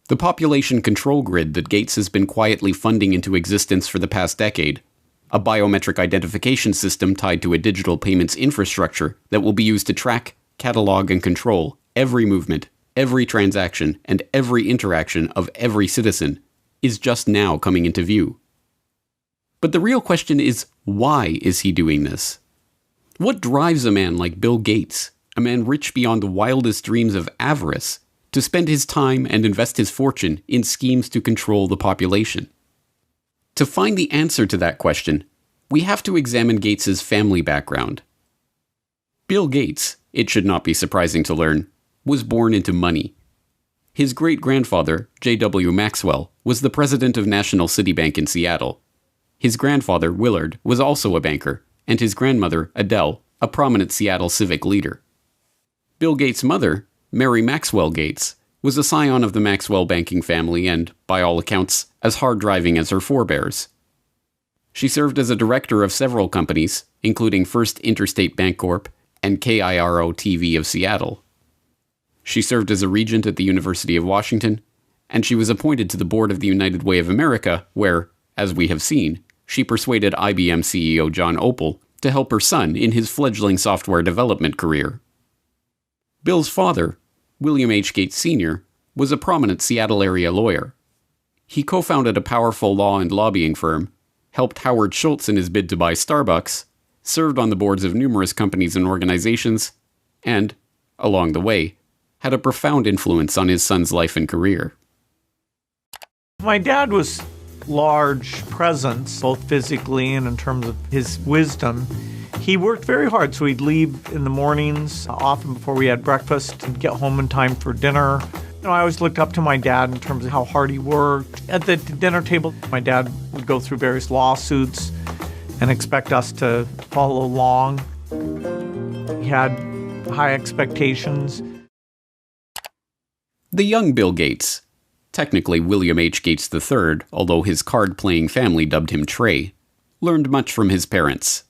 The population control grid that Gates has been quietly funding into existence for the past decade, a biometric identification system tied to a digital payments infrastructure that will be used to track, catalog, and control every movement, every transaction, and every interaction of every citizen, is just now coming into view. But the real question is, why is he doing this? What drives a man like Bill Gates, a man rich beyond the wildest dreams of avarice, to spend his time and invest his fortune in schemes to control the population? To find the answer to that question, we have to examine Gates's family background. Bill Gates, it should not be surprising to learn, was born into money. His great-grandfather, J.W. Maxwell, was the president of National City Bank in Seattle. His grandfather, Willard, was also a banker, and his grandmother, Adele, a prominent Seattle civic leader. Bill Gates' mother, Mary Maxwell Gates, was a scion of the Maxwell banking family and, by all accounts, as hard-driving as her forebears. She served as a director of several companies, including First Interstate Bancorp and KIRO-TV of Seattle. She served as a regent at the University of Washington, and she was appointed to the board of the United Way of America, where, as we have seen, she persuaded IBM CEO John Opel to help her son in his fledgling software development career. Bill's father, William H. Gates Sr., was a prominent Seattle area lawyer. He co-founded a powerful law and lobbying firm, helped Howard Schultz in his bid to buy Starbucks, served on the boards of numerous companies and organizations, and, along the way, had a profound influence on his son's life and career. My dad was large presence, both physically and in terms of his wisdom. He worked very hard, so he'd leave in the mornings, often before we had breakfast, and get home in time for dinner. I always looked up to my dad in terms of how hard he worked. At the dinner table, my dad would go through various lawsuits and expect us to follow along. He had high expectations. The young Bill Gates, technically William H. Gates III, although his card-playing family dubbed him Trey, learned much from his parents.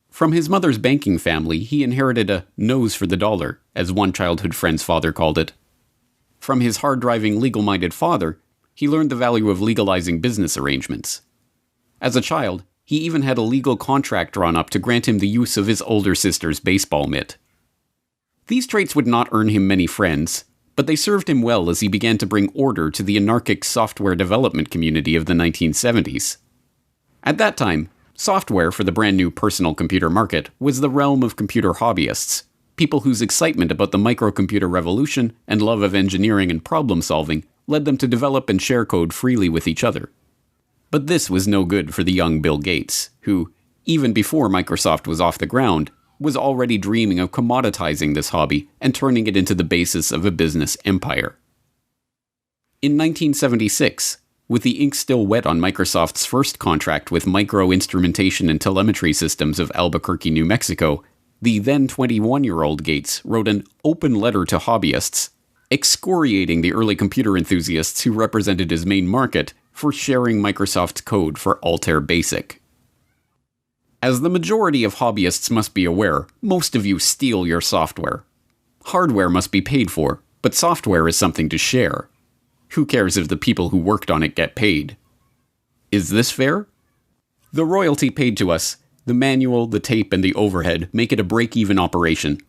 From his mother's banking family, he inherited a nose for the dollar, as one childhood friend's father called it. From his hard-driving, legal-minded father, he learned the value of legalizing business arrangements. As a child, he even had a legal contract drawn up to grant him the use of his older sister's baseball mitt. These traits would not earn him many friends, but they served him well as he began to bring order to the anarchic software development community of the 1970s. At that time, software for the brand new personal computer market was the realm of computer hobbyists, people whose excitement about the microcomputer revolution and love of engineering and problem-solving led them to develop and share code freely with each other. But this was no good for the young Bill Gates, who, even before Microsoft was off the ground, was already dreaming of commoditizing this hobby and turning it into the basis of a business empire. In 1976, with the ink still wet on Microsoft's first contract with Micro Instrumentation and Telemetry Systems of Albuquerque, New Mexico, the then 21-year-old Gates wrote an open letter to hobbyists, excoriating the early computer enthusiasts who represented his main market for sharing Microsoft's code for Altair Basic. As the majority of hobbyists must be aware, most of you steal your software. Hardware must be paid for, but software is something to share. Who cares if the people who worked on it get paid? Is this fair? The royalty paid to us, the manual, the tape, and the overhead make it a break-even operation.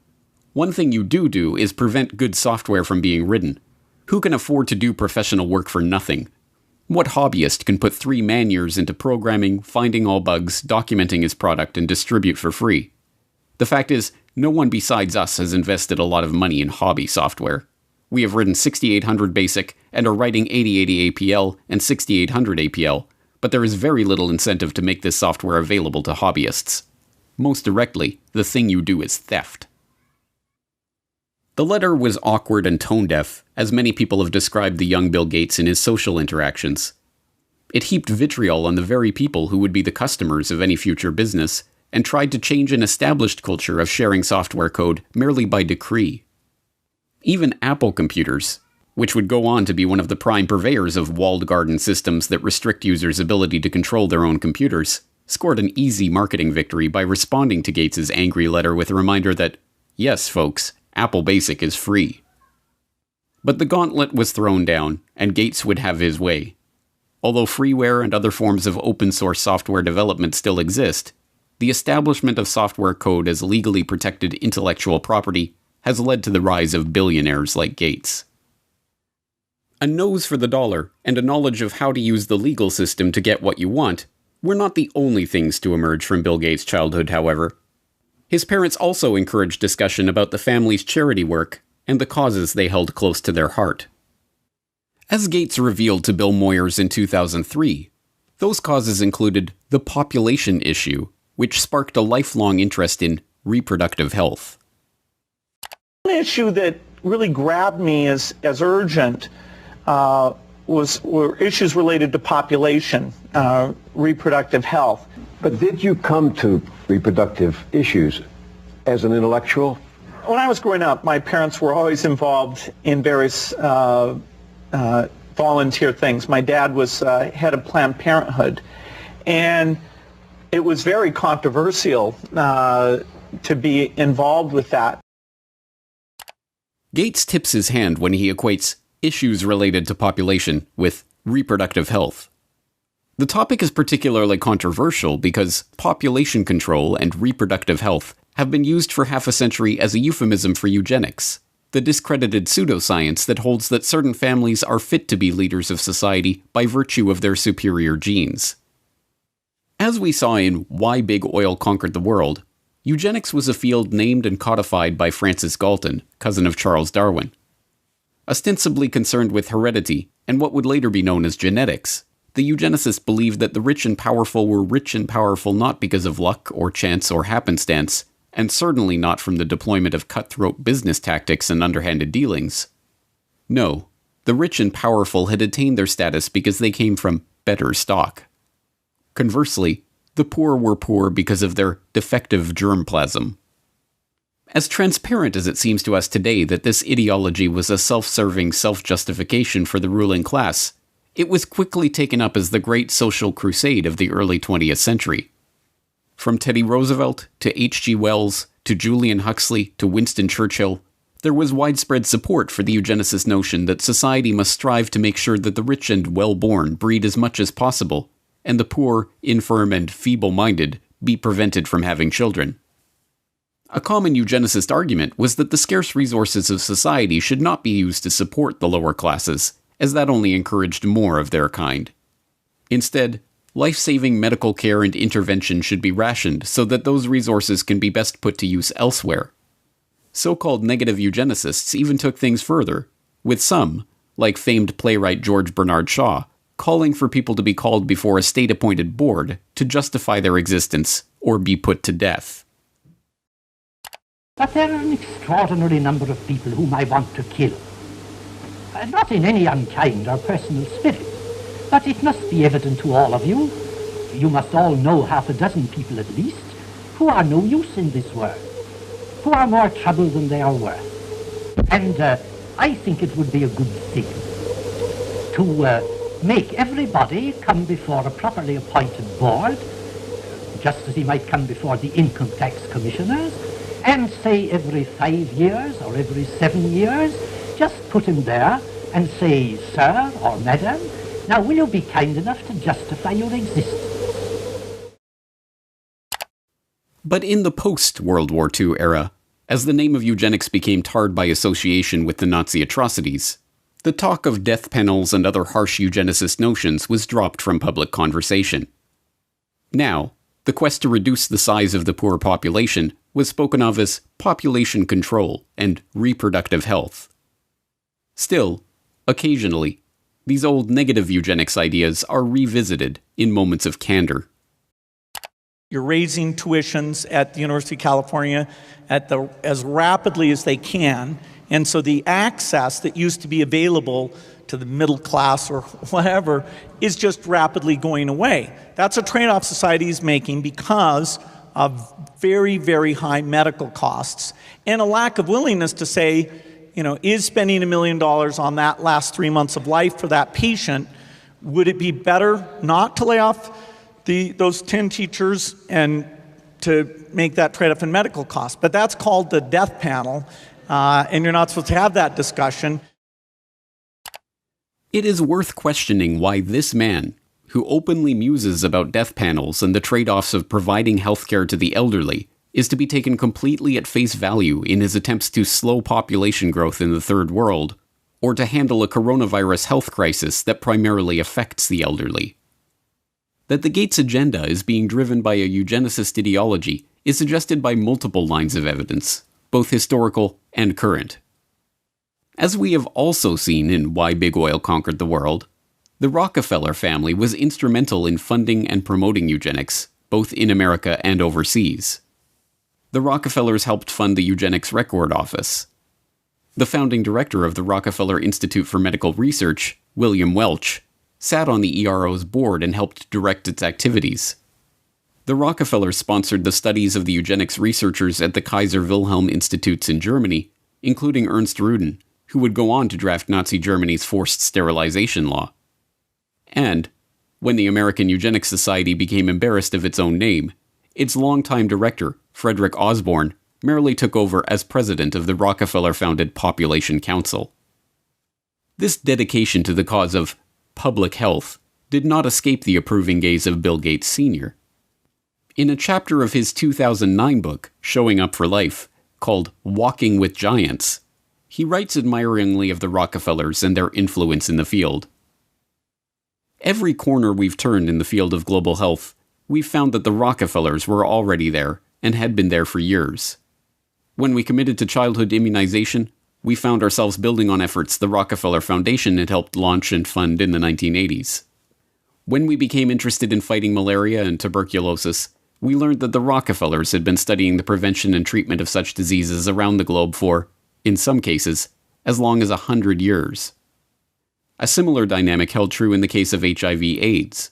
One thing you do is prevent good software from being written. Who can afford to do professional work for nothing? What hobbyist can put 3 man-years into programming, finding all bugs, documenting his product, and distribute for free? The fact is, no one besides us has invested a lot of money in hobby software. We have written 6800 BASIC and are writing 8080 APL and 6800 APL, but there is very little incentive to make this software available to hobbyists. Most directly, the thing you do is theft. The letter was awkward and tone-deaf, as many people have described the young Bill Gates in his social interactions. It heaped vitriol on the very people who would be the customers of any future business, and tried to change an established culture of sharing software code merely by decree. Even Apple computers, which would go on to be one of the prime purveyors of walled garden systems that restrict users' ability to control their own computers, scored an easy marketing victory by responding to Gates's angry letter with a reminder that, yes, folks, Apple Basic is free. But the gauntlet was thrown down, and Gates would have his way. Although freeware and other forms of open-source software development still exist, the establishment of software code as legally protected intellectual property has led to the rise of billionaires like Gates. A nose for the dollar and a knowledge of how to use the legal system to get what you want were not the only things to emerge from Bill Gates' childhood, however. His parents also encouraged discussion about the family's charity work and the causes they held close to their heart. As Gates revealed to Bill Moyers in 2003, those causes included the population issue, which sparked a lifelong interest in reproductive health. One issue that really grabbed me as urgent were issues related to population, reproductive health. But did you come to reproductive issues as an intellectual? When I was growing up, my parents were always involved in various volunteer things. My dad was head of Planned Parenthood, and it was very controversial to be involved with that. Gates tips his hand when he equates issues related to population with reproductive health. The topic is particularly controversial because population control and reproductive health have been used for half a century as a euphemism for eugenics, the discredited pseudoscience that holds that certain families are fit to be leaders of society by virtue of their superior genes. As we saw in Why Big Oil Conquered the World, eugenics was a field named and codified by Francis Galton, cousin of Charles Darwin. Ostensibly concerned with heredity and what would later be known as genetics, the eugenicists believed that the rich and powerful were rich and powerful not because of luck or chance or happenstance, and certainly not from the deployment of cutthroat business tactics and underhanded dealings. No, the rich and powerful had attained their status because they came from better stock. Conversely, the poor were poor because of their defective germplasm. As transparent as it seems to us today that this ideology was a self-serving self-justification for the ruling class, it was quickly taken up as the great social crusade of the early 20th century. From Teddy Roosevelt to H.G. Wells to Julian Huxley to Winston Churchill, there was widespread support for the eugenicist notion that society must strive to make sure that the rich and well-born breed as much as possible, and the poor, infirm, and feeble-minded be prevented from having children. A common eugenicist argument was that the scarce resources of society should not be used to support the lower classes, as that only encouraged more of their kind. Instead, life-saving medical care and intervention should be rationed so that those resources can be best put to use elsewhere. So-called negative eugenicists even took things further, with some, like famed playwright George Bernard Shaw, calling for people to be called before a state-appointed board to justify their existence or be put to death. But there are an extraordinary number of people whom I want to kill. Not in any unkind or personal spirit, but it must be evident to all of you. You must all know half a dozen people at least, who are no use in this world, who are more trouble than they are worth. And I think it would be a good thing to make everybody come before a properly appointed board, just as he might come before the income tax commissioners, and say every 5 years or every 7 years, just put him there and say, "Sir or Madam, now will you be kind enough to justify your existence?" But in the post-World War II era, as the name of eugenics became tarred by association with the Nazi atrocities, the talk of death panels and other harsh eugenicist notions was dropped from public conversation. Now, the quest to reduce the size of the poor population was spoken of as population control and reproductive health. Still, occasionally, these old negative eugenics ideas are revisited in moments of candor. You're raising tuitions at the University of California as rapidly as they can, and so the access that used to be available to the middle class or whatever is just rapidly going away. That's a trade-off society is making because of very, very high medical costs and a lack of willingness to say, is spending $1 million on that last 3 months of life for that patient, would it be better not to lay off those 10 teachers and to make that trade-off in medical costs? But that's called the death panel, and you're not supposed to have that discussion. It is worth questioning why this man, who openly muses about death panels and the trade-offs of providing healthcare to the elderly, is to be taken completely at face value in his attempts to slow population growth in the Third World, or to handle a coronavirus health crisis that primarily affects the elderly. That the Gates agenda is being driven by a eugenicist ideology is suggested by multiple lines of evidence, both historical and current. As we have also seen in Why Big Oil Conquered the World, the Rockefeller family was instrumental in funding and promoting eugenics, both in America and overseas. The Rockefellers helped fund the Eugenics Record Office. The founding director of the Rockefeller Institute for Medical Research, William Welch, sat on the ERO's board and helped direct its activities. The Rockefellers sponsored the studies of the eugenics researchers at the Kaiser Wilhelm Institutes in Germany, including Ernst Rudin, who would go on to draft Nazi Germany's forced sterilization law. And, when the American Eugenics Society became embarrassed of its own name, its longtime director, Frederick Osborne, merely took over as president of the Rockefeller-founded Population Council. This dedication to the cause of public health did not escape the approving gaze of Bill Gates Sr. In a chapter of his 2009 book, Showing Up for Life, called Walking with Giants, he writes admiringly of the Rockefellers and their influence in the field. Every corner we've turned in the field of global health, we've found that the Rockefellers were already there and had been there for years. When we committed to childhood immunization, we found ourselves building on efforts the Rockefeller Foundation had helped launch and fund in the 1980s. When we became interested in fighting malaria and tuberculosis, we learned that the Rockefellers had been studying the prevention and treatment of such diseases around the globe for, in some cases, as long as 100 years. A similar dynamic held true in the case of HIV/AIDS.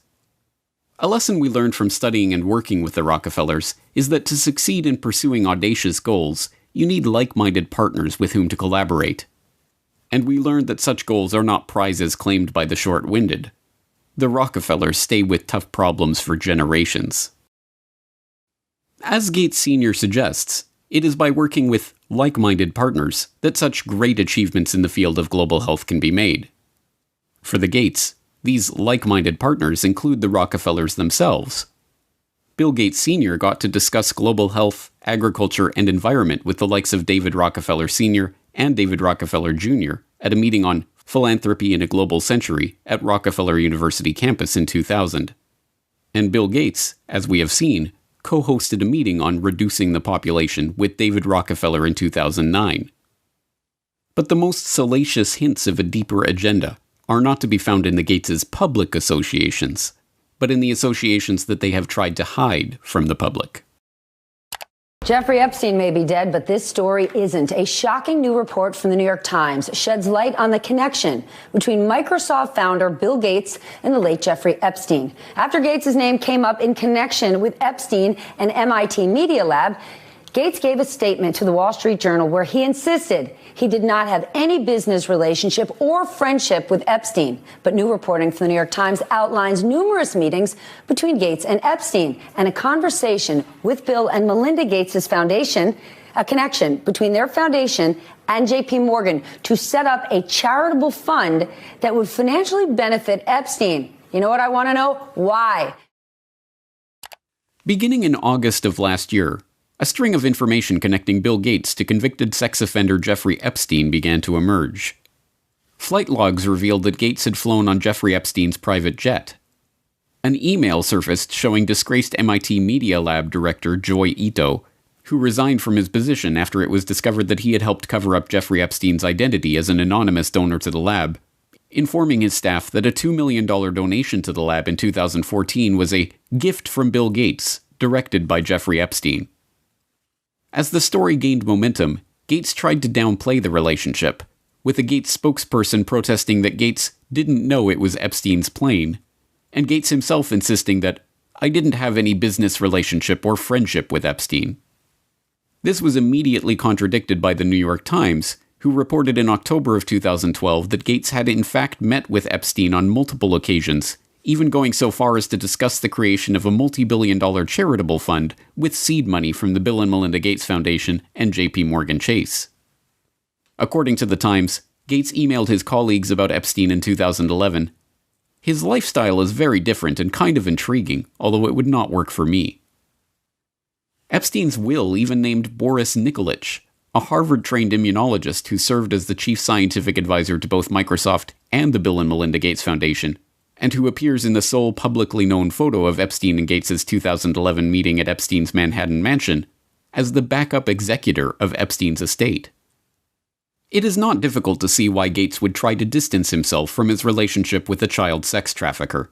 A lesson we learned from studying and working with the Rockefellers is that to succeed in pursuing audacious goals, you need like-minded partners with whom to collaborate. And we learned that such goals are not prizes claimed by the short-winded. The Rockefellers stay with tough problems for generations. As Gates Sr. suggests, it is by working with like-minded partners that such great achievements in the field of global health can be made. For the Gates, these like-minded partners include the Rockefellers themselves. Bill Gates Sr. got to discuss global health, agriculture, and environment with the likes of David Rockefeller Sr. and David Rockefeller Jr. at a meeting on Philanthropy in a Global Century at Rockefeller University campus in 2000. And Bill Gates, as we have seen, co-hosted a meeting on reducing the population with David Rockefeller in 2009. But the most salacious hints of a deeper agenda are not to be found in the Gates' public associations, but in the associations that they have tried to hide from the public. Jeffrey Epstein may be dead, but this story isn't. A shocking new report from the New York Times sheds light on the connection between Microsoft founder Bill Gates and the late Jeffrey Epstein. After Gates' name came up in connection with Epstein and MIT Media Lab, Gates gave a statement to the Wall Street Journal where he insisted he did not have any business relationship or friendship with Epstein. But new reporting from the New York Times outlines numerous meetings between Gates and Epstein and a conversation with Bill and Melinda Gates' foundation, a connection between their foundation and J.P. Morgan to set up a charitable fund that would financially benefit Epstein. You know what I want to know? Why? Beginning in August of last year, a string of information connecting Bill Gates to convicted sex offender Jeffrey Epstein began to emerge. Flight logs revealed that Gates had flown on Jeffrey Epstein's private jet. An email surfaced showing disgraced MIT Media Lab director Joy Ito who resigned from his position after it was discovered that he had helped cover up Jeffrey Epstein's identity as an anonymous donor to the lab, informing his staff that a $2 million donation to the lab in 2014 was a gift from Bill Gates, directed by Jeffrey Epstein. As the story gained momentum, Gates tried to downplay the relationship, with a Gates spokesperson protesting that Gates didn't know it was Epstein's plane, and Gates himself insisting that "I didn't have any business relationship or friendship with Epstein." This was immediately contradicted by the New York Times, who reported in October of 2012 that Gates had in fact met with Epstein on multiple occasions, even going so far as to discuss the creation of a multi-billion-dollar charitable fund with seed money from the Bill and Melinda Gates Foundation and J.P. Morgan Chase. According to the Times, Gates emailed his colleagues about Epstein in 2011. "His lifestyle is very different and kind of intriguing, although it would not work for me." Epstein's will even named Boris Nikolic, a Harvard-trained immunologist who served as the chief scientific advisor to both Microsoft and the Bill and Melinda Gates Foundation, and who appears in the sole publicly known photo of Epstein and Gates' 2011 meeting at Epstein's Manhattan mansion, as the backup executor of Epstein's estate. It is not difficult to see why Gates would try to distance himself from his relationship with a child sex trafficker.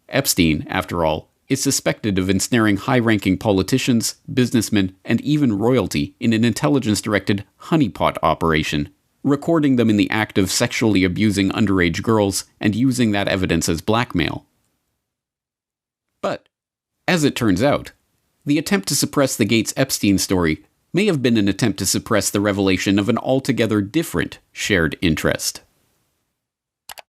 Epstein, after all, is suspected of ensnaring high-ranking politicians, businessmen, and even royalty in an intelligence-directed honeypot operation, recording them in the act of sexually abusing underage girls and using that evidence as blackmail. But, as it turns out, the attempt to suppress the Gates-Epstein story may have been an attempt to suppress the revelation of an altogether different shared interest.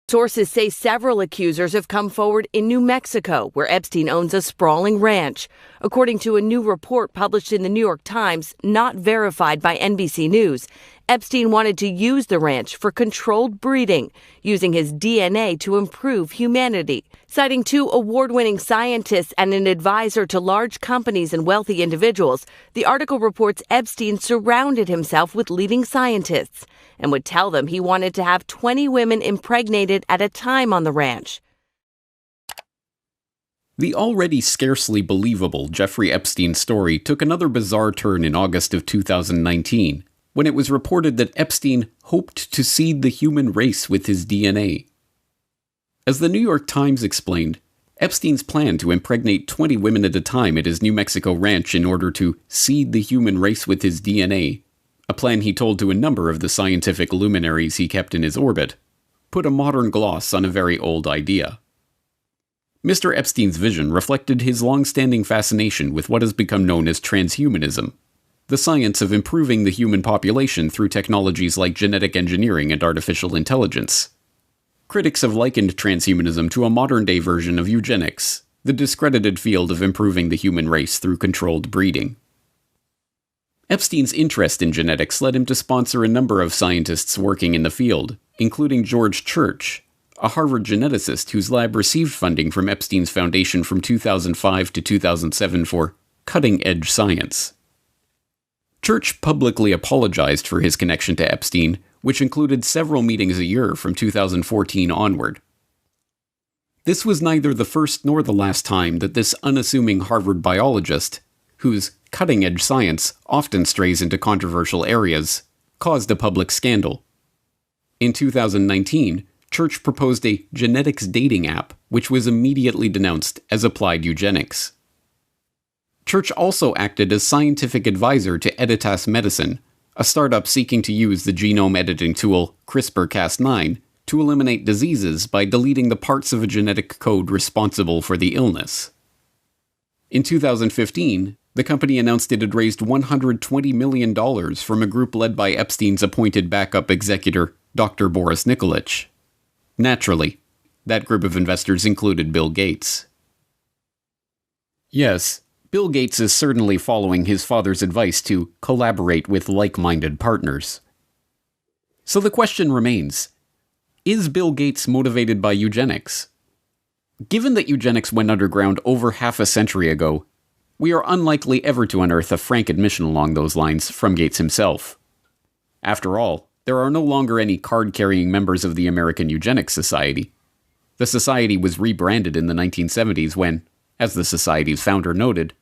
Sources say several accusers have come forward in New Mexico, where Epstein owns a sprawling ranch. According to a new report published in the New York Times, not verified by NBC News, Epstein wanted to use the ranch for controlled breeding, using his DNA to improve humanity. Citing 2 award-winning scientists and an advisor to large companies and wealthy individuals, the article reports Epstein surrounded himself with leading scientists and would tell them he wanted to have 20 women impregnated at a time on the ranch. The already scarcely believable Jeffrey Epstein story took another bizarre turn in August of 2019, when it was reported that Epstein hoped to seed the human race with his DNA. As the New York Times explained, Epstein's plan to impregnate 20 women at a time at his New Mexico ranch in order to seed the human race with his DNA, a plan he told to a number of the scientific luminaries he kept in his orbit, put a modern gloss on a very old idea. Mr. Epstein's vision reflected his long-standing fascination with what has become known as transhumanism, the science of improving the human population through technologies like genetic engineering and artificial intelligence. Critics have likened transhumanism to a modern-day version of eugenics, the discredited field of improving the human race through controlled breeding. Epstein's interest in genetics led him to sponsor a number of scientists working in the field, including George Church, a Harvard geneticist whose lab received funding from Epstein's foundation from 2005 to 2007 for cutting-edge science. Church publicly apologized for his connection to Epstein, which included several meetings a year from 2014 onward. This was neither the first nor the last time that this unassuming Harvard biologist, whose cutting-edge science often strays into controversial areas, caused a public scandal. In 2019, Church proposed a genetics dating app, which was immediately denounced as applied eugenics. Church also acted as scientific advisor to Editas Medicine, a startup seeking to use the genome editing tool CRISPR-Cas9 to eliminate diseases by deleting the parts of a genetic code responsible for the illness. In 2015, the company announced it had raised $120 million from a group led by Epstein's appointed backup executor, Dr. Boris Nikolic. Naturally, that group of investors included Bill Gates. Yes, Bill Gates is certainly following his father's advice to collaborate with like-minded partners. So the question remains, is Bill Gates motivated by eugenics? Given that eugenics went underground over half a century ago, we are unlikely ever to unearth a frank admission along those lines from Gates himself. After all, there are no longer any card-carrying members of the American Eugenics Society. The society was rebranded in the 1970s when, as the society's founder noted,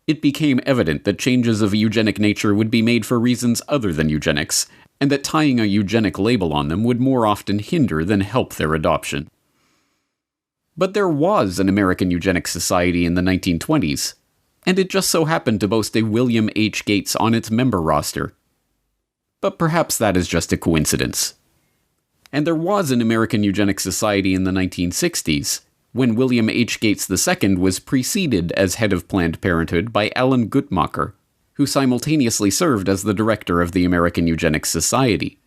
It became evident that changes of a eugenic nature would be made for reasons other than eugenics, and that tying a eugenic label on them would more often hinder than help their adoption. But there was an American Eugenics Society in the 1920s, and it just so happened to boast a William H. Gates on its member roster. But perhaps that is just a coincidence. And there was an American Eugenics Society in the 1960s, when William H. Gates II was preceded as head of Planned Parenthood by Alan Guttmacher, who simultaneously served as the director of the American Eugenics Society.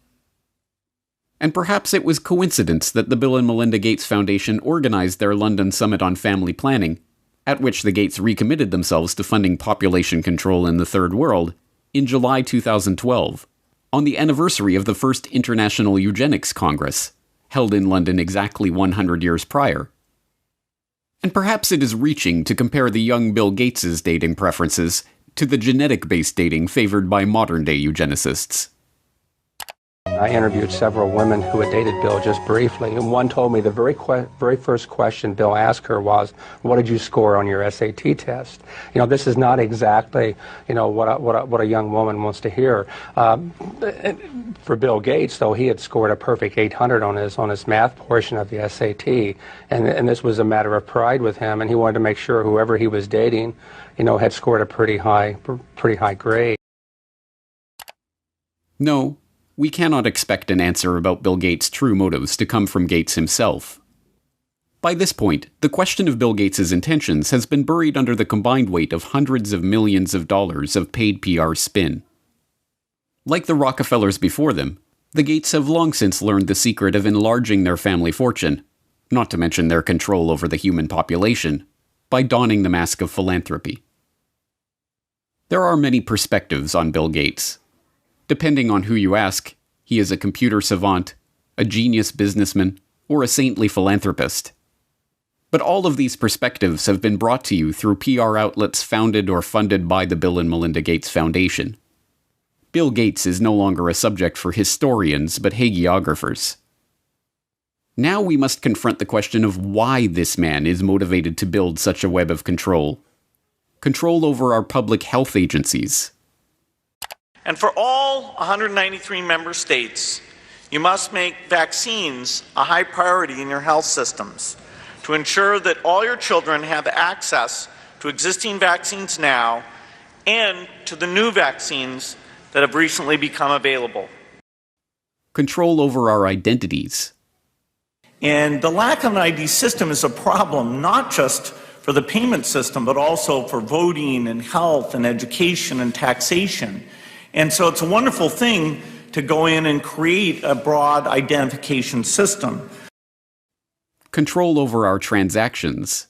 And perhaps it was coincidence that the Bill and Melinda Gates Foundation organized their London Summit on Family Planning, at which the Gates recommitted themselves to funding population control in the Third World, in July 2012, on the anniversary of the first International Eugenics Congress, held in London exactly 100 years prior. And perhaps it is reaching to compare the young Bill Gates' dating preferences to the genetic-based dating favored by modern-day eugenicists. I interviewed several women who had dated Bill just briefly, and one told me the very first question Bill asked her was, "What did you score on your SAT test?" You know, this is not exactly, you know, what a young woman wants to hear. For Bill Gates, though, he had scored a perfect 800 on his math portion of the SAT, and this was a matter of pride with him, and he wanted to make sure whoever he was dating, you know, had scored a pretty high grade. No. We cannot expect an answer about Bill Gates' true motives to come from Gates himself. By this point, the question of Bill Gates' intentions has been buried under the combined weight of hundreds of millions of dollars of paid PR spin. Like the Rockefellers before them, the Gates have long since learned the secret of enlarging their family fortune, not to mention their control over the human population, by donning the mask of philanthropy. There are many perspectives on Bill Gates. Depending on who you ask, he is a computer savant, a genius businessman, or a saintly philanthropist. But all of these perspectives have been brought to you through PR outlets founded or funded by the Bill and Melinda Gates Foundation. Bill Gates is no longer a subject for historians but hagiographers. Now we must confront the question of why this man is motivated to build such a web of control. Control over our public health agencies. And for all 193 member states, you must make vaccines a high priority in your health systems to ensure that all your children have access to existing vaccines now and to the new vaccines that have recently become available. Control over our identities. And the lack of an ID system is a problem, not just for the payment system, but also for voting and health and education and taxation. And so it's a wonderful thing to go in and create a broad identification system. Control over our transactions.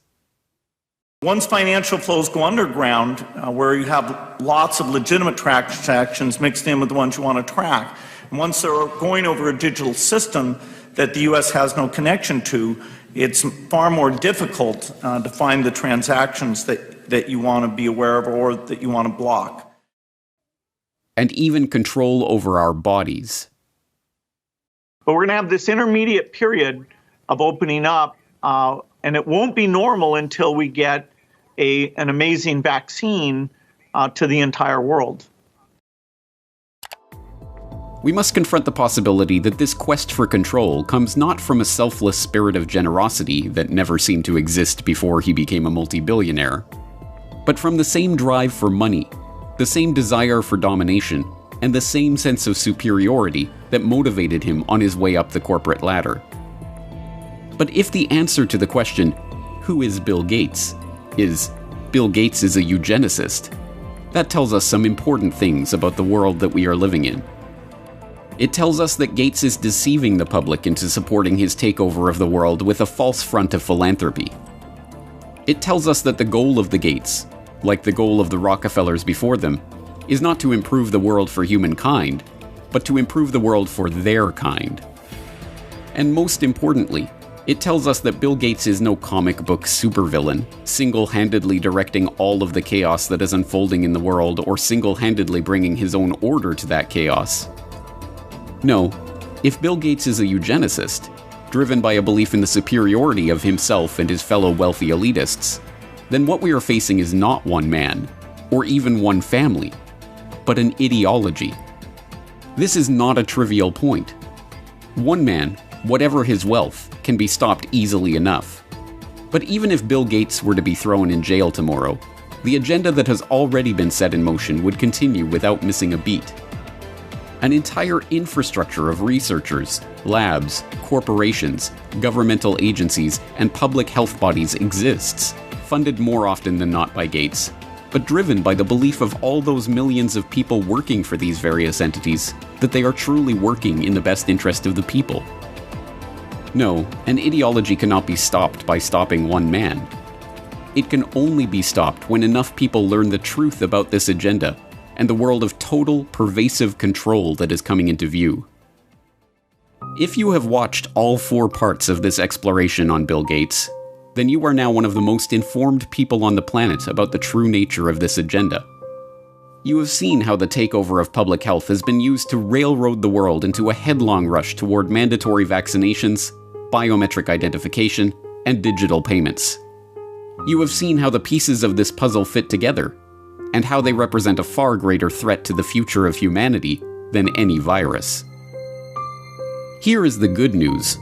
Once financial flows go underground, where you have lots of legitimate transactions mixed in with the ones you want to track, and once they're going over a digital system that the U.S. has no connection to, it's far more difficult to find the transactions that you want to be aware of or that you want to block. And even control over our bodies. But we're going to have this intermediate period of opening up, and it won't be normal until we get an amazing vaccine to the entire world. We must confront the possibility that this quest for control comes not from a selfless spirit of generosity that never seemed to exist before he became a multi-billionaire, but from the same drive for money, the same desire for domination, and the same sense of superiority that motivated him on his way up the corporate ladder. But if the answer to the question, who is Bill Gates, is Bill Gates is a eugenicist, that tells us some important things about the world that we are living in. It tells us that Gates is deceiving the public into supporting his takeover of the world with a false front of philanthropy. It tells us that the goal of the Gates, like the goal of the Rockefellers before them, is not to improve the world for humankind, but to improve the world for their kind. And most importantly, it tells us that Bill Gates is no comic book supervillain, single-handedly directing all of the chaos that is unfolding in the world or single-handedly bringing his own order to that chaos. No, if Bill Gates is a eugenicist, driven by a belief in the superiority of himself and his fellow wealthy elitists, then what we are facing is not one man, or even one family, but an ideology. This is not a trivial point. One man, whatever his wealth, can be stopped easily enough. But even if Bill Gates were to be thrown in jail tomorrow, the agenda that has already been set in motion would continue without missing a beat. An entire infrastructure of researchers, labs, corporations, governmental agencies, and public health bodies exists, funded more often than not by Gates, but driven by the belief of all those millions of people working for these various entities that they are truly working in the best interest of the people. No, an ideology cannot be stopped by stopping one man. It can only be stopped when enough people learn the truth about this agenda and the world of total, pervasive control that is coming into view. If you have watched all 4 parts of this exploration on Bill Gates, then you are now one of the most informed people on the planet about the true nature of this agenda. You have seen how the takeover of public health has been used to railroad the world into a headlong rush toward mandatory vaccinations, biometric identification, and digital payments. You have seen how the pieces of this puzzle fit together, and how they represent a far greater threat to the future of humanity than any virus. Here is the good news.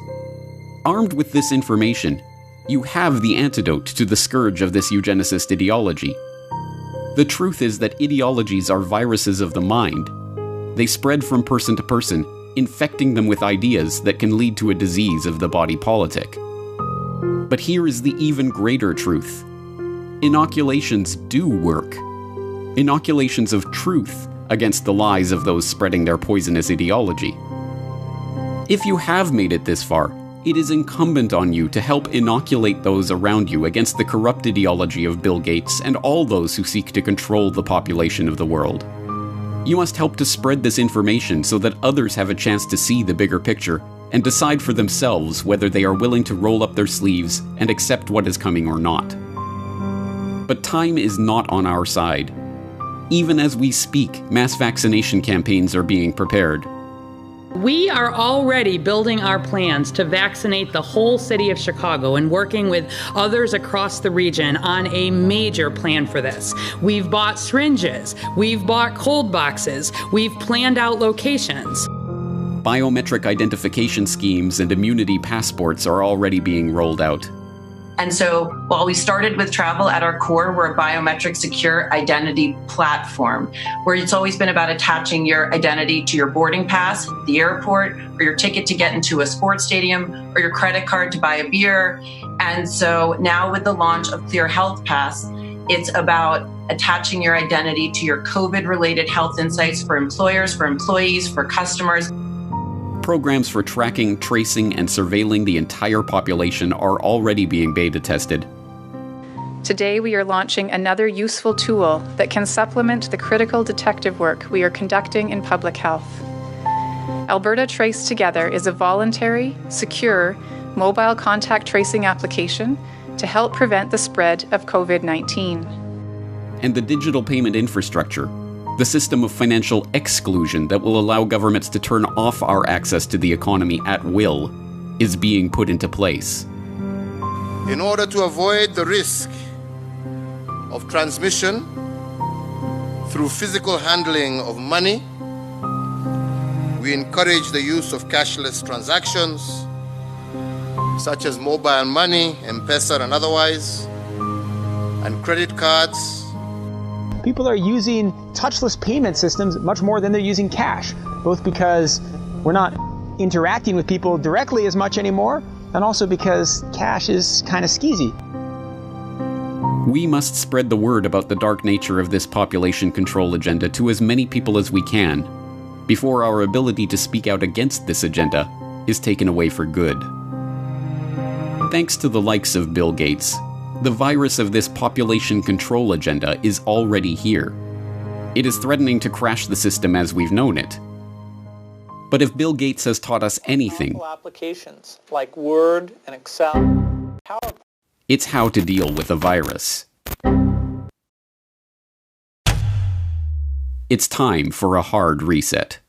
Armed with this information, you have the antidote to the scourge of this eugenicist ideology. The truth is that ideologies are viruses of the mind. They spread from person to person, infecting them with ideas that can lead to a disease of the body politic. But here is the even greater truth. Inoculations do work. Inoculations of truth against the lies of those spreading their poisonous ideology. If you have made it this far, it is incumbent on you to help inoculate those around you against the corrupt ideology of Bill Gates and all those who seek to control the population of the world. You must help to spread this information so that others have a chance to see the bigger picture and decide for themselves whether they are willing to roll up their sleeves and accept what is coming or not. But time is not on our side. Even as we speak, mass vaccination campaigns are being prepared. We are already building our plans to vaccinate the whole city of Chicago and working with others across the region on a major plan for this. We've bought syringes, we've bought cold boxes, we've planned out locations. Biometric identification schemes and immunity passports are already being rolled out. And so while we started with travel, at our core, we're a biometric secure identity platform where it's always been about attaching your identity to your boarding pass, the airport, or your ticket to get into a sports stadium, or your credit card to buy a beer. And so now with the launch of Clear Health Pass, it's about attaching your identity to your COVID-related health insights for employers, for employees, for customers. Programs for tracking, tracing, and surveilling the entire population are already being beta tested. Today we are launching another useful tool that can supplement the critical detective work we are conducting in public health. Alberta Trace Together is a voluntary, secure, mobile contact tracing application to help prevent the spread of COVID-19. And the digital payment infrastructure, the system of financial exclusion that will allow governments to turn off our access to the economy at will, is being put into place. In order to avoid the risk of transmission through physical handling of money, we encourage the use of cashless transactions, such as mobile money, M-Pesa and otherwise, and credit cards. People are using touchless payment systems much more than they're using cash, both because we're not interacting with people directly as much anymore, and also because cash is kind of skeezy. We must spread the word about the dark nature of this population control agenda to as many people as we can, before our ability to speak out against this agenda is taken away for good. Thanks to the likes of Bill Gates, the virus of this population control agenda is already here. It is threatening to crash the system as we've known it. But if Bill Gates has taught us anything, applications like Word and Excel, PowerPoint. It's how to deal with a virus. It's time for a hard reset.